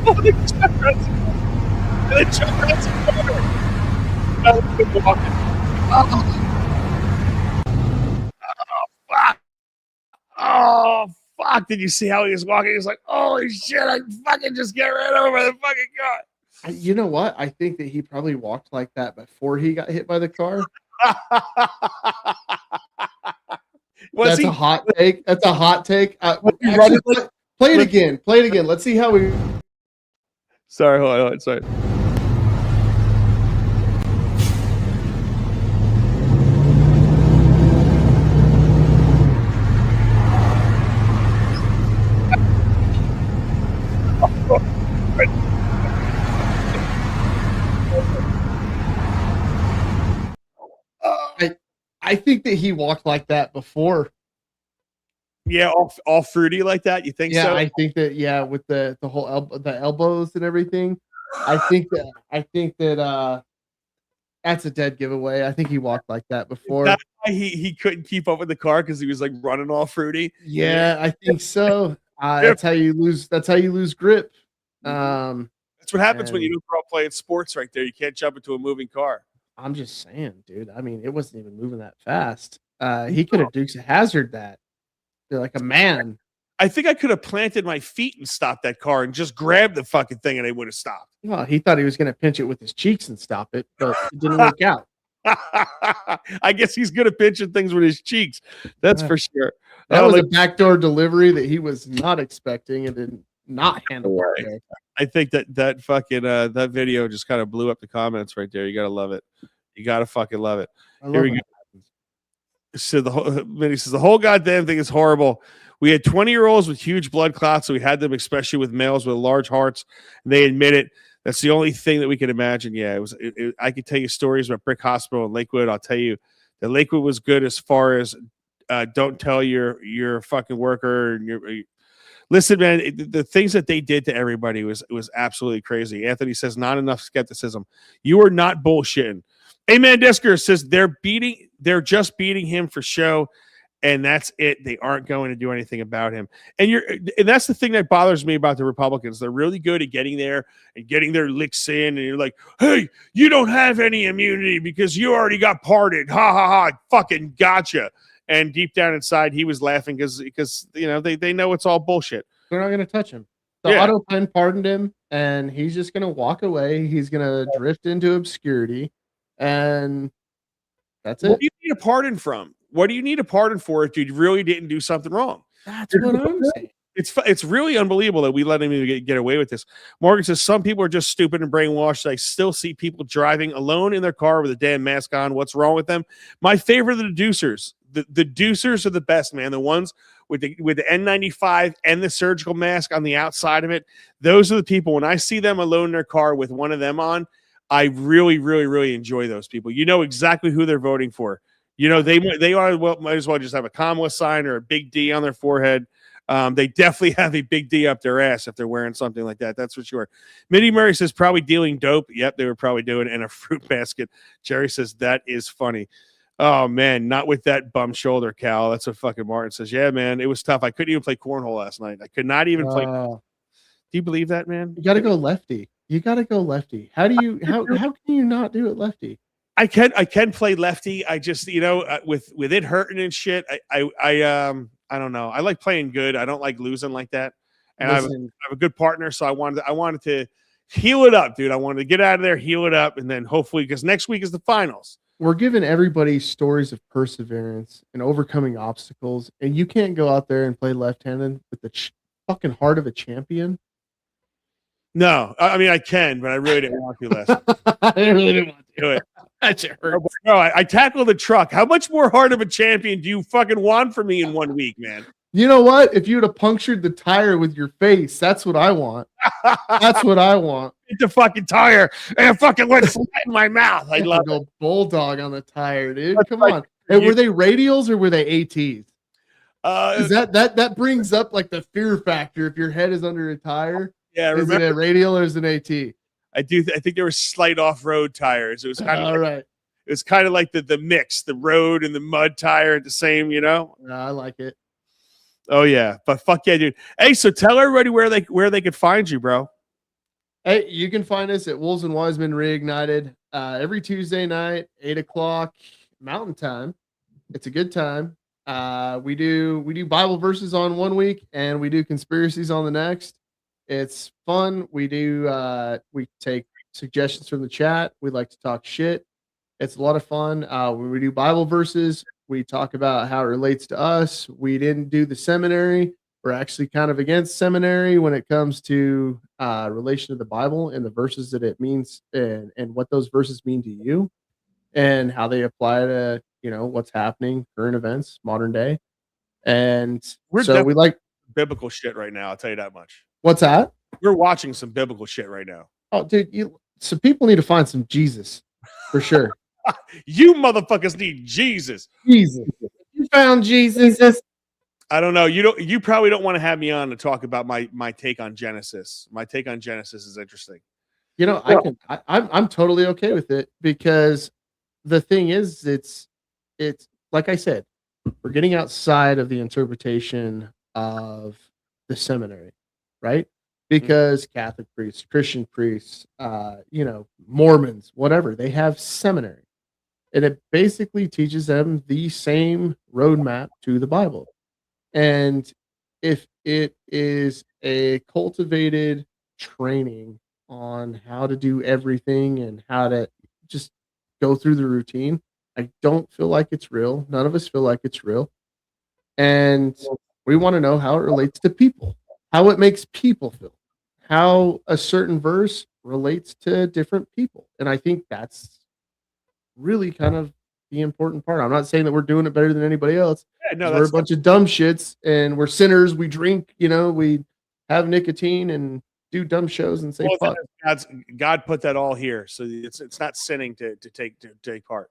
Oh, the jump runs. The jump runs forward. Oh, fuck. Oh, fuck. Did you see how he was walking? He was like, holy shit, I fucking just get ran over the fucking car. You know what? I think that he probably walked like that before he got hit by the car. That's a hot take. That's a hot take. Actually, play it again. Play it again. Let's see how we. Sorry, hold on. Sorry. I think that he walked like that before. Yeah, all fruity like that. You think so? Yeah, I think that. With the whole the elbows and everything. I think that that's a dead giveaway. I think he walked like that before. That's why he couldn't keep up with the car, because he was like running all fruity. Yeah, I think so. That's how you lose. That's how you lose grip. That's what happens when you don't grow up playing sports. Right there, you can't jump into a moving car. I'm just saying, dude. I mean, it wasn't even moving that fast. He could have Dukes of Hazzard that. They're like a man. I think I could have planted my feet and stopped that car and just grabbed the fucking thing, and they would have stopped. Well, he thought he was going to pinch it with his cheeks and stop it, but it didn't work out. I guess he's good at pinching things with his cheeks. That's for sure. That was a backdoor delivery that he was not expecting and did not handle it. I think that fucking that video just kind of blew up the comments right there. You gotta love it. You gotta fucking love it. Here we go. So Minnie says the whole goddamn thing is horrible. We had 20-year-olds with huge blood clots, so we had them, especially with males with large hearts. And they admit it. That's the only thing that we can imagine. Yeah, I could tell you stories about Brick Hospital in Lakewood. I'll tell you that Lakewood was good as far as don't tell your fucking worker and Listen, man, the things that they did to everybody was absolutely crazy. Anthony says not enough skepticism. You are not bullshitting. Amen. Desker says they're just beating him for show, and that's it. They aren't going to do anything about him. And that's the thing that bothers me about the Republicans. They're really good at getting there and getting their licks in, and you're like, hey, you don't have any immunity because you already got pardoned. Ha ha ha! Fucking gotcha. And deep down inside, he was laughing because they know it's all bullshit. They're not going to touch him. The auto pen pardoned him, and he's just going to walk away. He's going to drift into obscurity, and that's it. What do you need a pardon from? What do you need a pardon for if you really didn't do something wrong? That's what I'm saying. It's really unbelievable that we let him get away with this. Morgan says some people are just stupid and brainwashed. I still see people driving alone in their car with a damn mask on. What's wrong with them? My favorite are the deucers. The deucers are the best, man. The ones with the N95 and the surgical mask on the outside of it. Those are the people. When I see them alone in their car with one of them on, I really, really, really enjoy those people. You know exactly who they're voting for. You know they might as well just have a Kamala sign or a big D on their forehead. They definitely have a big D up their ass if they're wearing something like that. That's for sure. Minnie Murray says probably dealing dope. Yep, they were probably doing it in a fruit basket. Jerry says that is funny. Oh man, not with that bum shoulder, Cal. That's what fucking Martin says. Yeah, man, it was tough. I couldn't even play cornhole last night. I could not even play. Do you believe that, man? You got to go lefty. You got to go lefty. How can you not do it lefty? I can play lefty. I just with it hurting and shit. I don't know. I like playing good. I don't like losing like that. And I have a good partner, so I wanted to heal it up, dude. I wanted to get out of there, heal it up, and then hopefully, because next week is the finals. We're giving everybody stories of perseverance and overcoming obstacles, and you can't go out there and play left-handed with the fucking heart of a champion. No, I mean I can, but I really didn't want to last. I really didn't want to do it. That shit hurts. No, I tackled the truck. How much more heart of a champion do you fucking want from me in 1 week, man? You know what? If you would have punctured the tire with your face, that's what I want. That's what I want. Hit the fucking tire and fucking went flat in my mouth. I love a bulldog on the tire, dude. Come on. Hey, were they radials or were they ATs? That brings up like the fear factor if your head is under a tire. Yeah, is it a radial or is it an AT? I think there were slight off-road tires. It was kind of right. It was kind of like the mix, the road and the mud tire at the same, Yeah, I like it. Oh yeah, but fuck yeah, dude. Hey, so tell everybody where they could find you, bro. Hey, you can find us at Wolves and Wiseman Reignited every Tuesday night, 8:00 Mountain Time. It's a good time. We do Bible verses on one week and we do conspiracies on the next. It's fun. We take suggestions from the chat. We like to talk shit. It's a lot of fun. When we do Bible verses, we talk about how it relates to us. We didn't do the seminary. We're actually kind of against seminary when it comes to relation to the Bible and the verses that it means and what those verses mean to you and how they apply to, what's happening, current events, modern day. And we like biblical shit right now. I'll tell you that much. What's that? We're watching some biblical shit right now. Oh, dude, some people need to find some Jesus for sure. You motherfuckers need Jesus. Jesus. You found Jesus. I don't know. You probably don't want to have me on to talk about my take on Genesis. My take on Genesis is interesting. I'm totally okay with it because the thing is, it's like I said, we're getting outside of the interpretation of the seminary, right? Because Catholic priests, Christian priests, Mormons, whatever, they have seminary. And it basically teaches them the same roadmap to the Bible. And if it is a cultivated training on how to do everything and how to just go through the routine, I don't feel like it's real. None of us feel like it's real. And we want to know how it relates to people, how it makes people feel, how a certain verse relates to different people. And I think that's really kind of the important part. I'm not saying that we're doing it better than anybody else. Yeah, no, we're a bunch of dumb shits and we're sinners. We drink, we have nicotine and do dumb shows and say fuck. God put that all here, so it's not sinning to take part.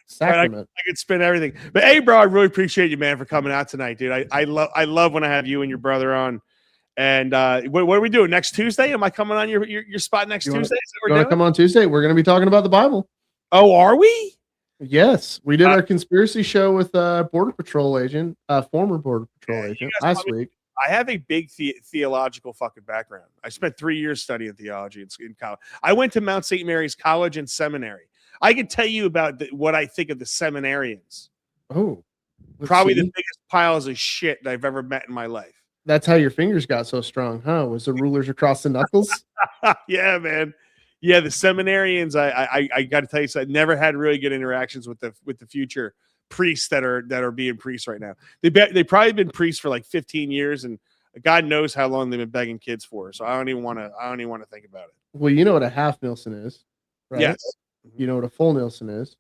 Sacrament. I could spin everything. But hey, bro, I really appreciate you, man, for coming out tonight, dude. I love when I have you and your brother on. And what are we doing next Tuesday? Am I coming on your spot next Tuesday? Is that what You we're want to doing? come on Tuesday? We're going to be talking about the Bible. Oh, are we? Yes, we did our conspiracy show with Border Patrol agent, former Border Patrol agent last week. I have a big theological fucking background. I spent 3 years studying theology in college. I went to Mount St. Mary's College and Seminary. I can tell you about what I think of the seminarians. Oh, probably the biggest piles of shit that I've ever met in my life. That's how your fingers got so strong, huh? Was the rulers across the knuckles? Yeah, man. Yeah, the seminarians. I got to tell you, so I never had really good interactions with the future priests that are being priests right now. They probably been priests for like 15 years, and God knows how long they've been begging kids for. So I don't even want to think about it. Well, you know what a half Nielsen is, right? Yes. You know what a full Nielsen is.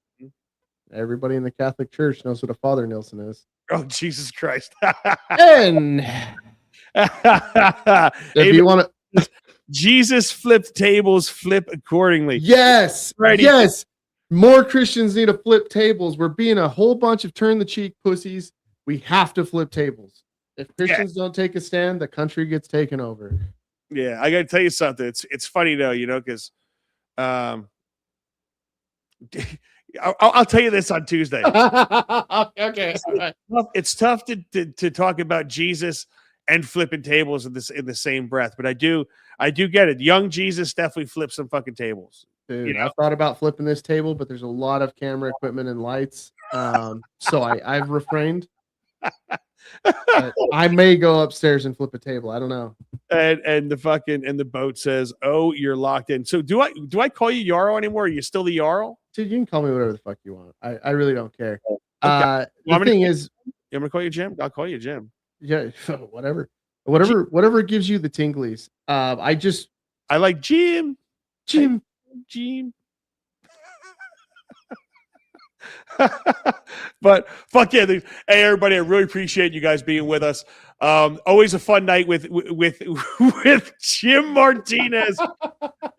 Everybody in the Catholic Church knows what a Father Nielsen is. Oh, Jesus Christ! And if you want to, Jesus flipped tables, flip accordingly. Yes, Righty. yes. More Christians need to flip tables. We're being a whole bunch of turn the cheek pussies. We have to flip tables. If Christians don't take a stand, the country gets taken over. Yeah, I got to tell you something. It's funny though, because I'll tell you this on Tuesday. Okay. It's tough to talk about Jesus and flipping tables in the same breath, but I do get it. Young Jesus definitely flips some fucking tables. Dude, I thought about flipping this table, but there's a lot of camera equipment and lights. So I've refrained. I may go upstairs and flip a table. I don't know. And the boat says, "Oh, you're locked in." So do I call you Yarrow anymore? Are you still the Yarrow? Dude, you can call me whatever the fuck you want. I really don't care. Okay. The thing is, I'm gonna call you Jim. I'll call you Jim. Yeah, whatever gives you the tinglies. I like Jim. But fuck yeah, hey everybody, I really appreciate you guys being with us. Always a fun night with Jim Martinez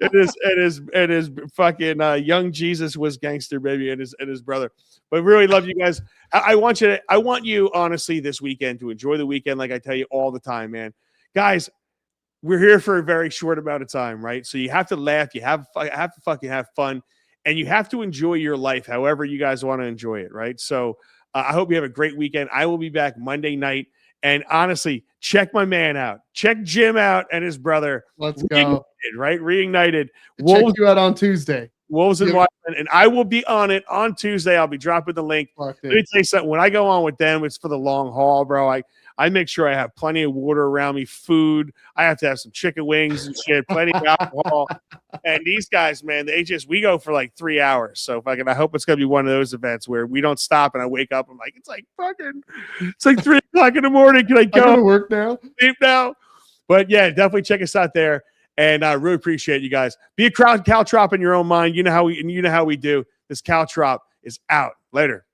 and his fucking young Jesus was gangster baby and his brother. But really love you guys. I want you honestly this weekend to enjoy the weekend, like I tell you all the time, man. Guys, we're here for a very short amount of time, right? So you have to laugh, you have to fucking have fun, and you have to enjoy your life however you guys want to enjoy it, right? So I hope you have a great weekend. I will be back Monday night. And honestly, check my man out. Check Jim out and his brother. Let's go. Right? Reignited. Check you out on Tuesday. Wolves and Watchmen. And I will be on it on Tuesday. I'll be dropping the link. Let me tell you something. When I go on with them, it's for the long haul, bro. I make sure I have plenty of water around me, food. I have to have some chicken wings and shit, plenty of alcohol. And these guys, man, we go for like 3 hours. So I hope it's going to be one of those events where we don't stop and I wake up. I'm like, it's like 3 o'clock in the morning. Can I go? I'm gonna work now? Sleep now? But yeah, definitely check us out there. And I really appreciate you guys. Be a caltrop in your own mind. You know how we do. This caltrop is out. Later.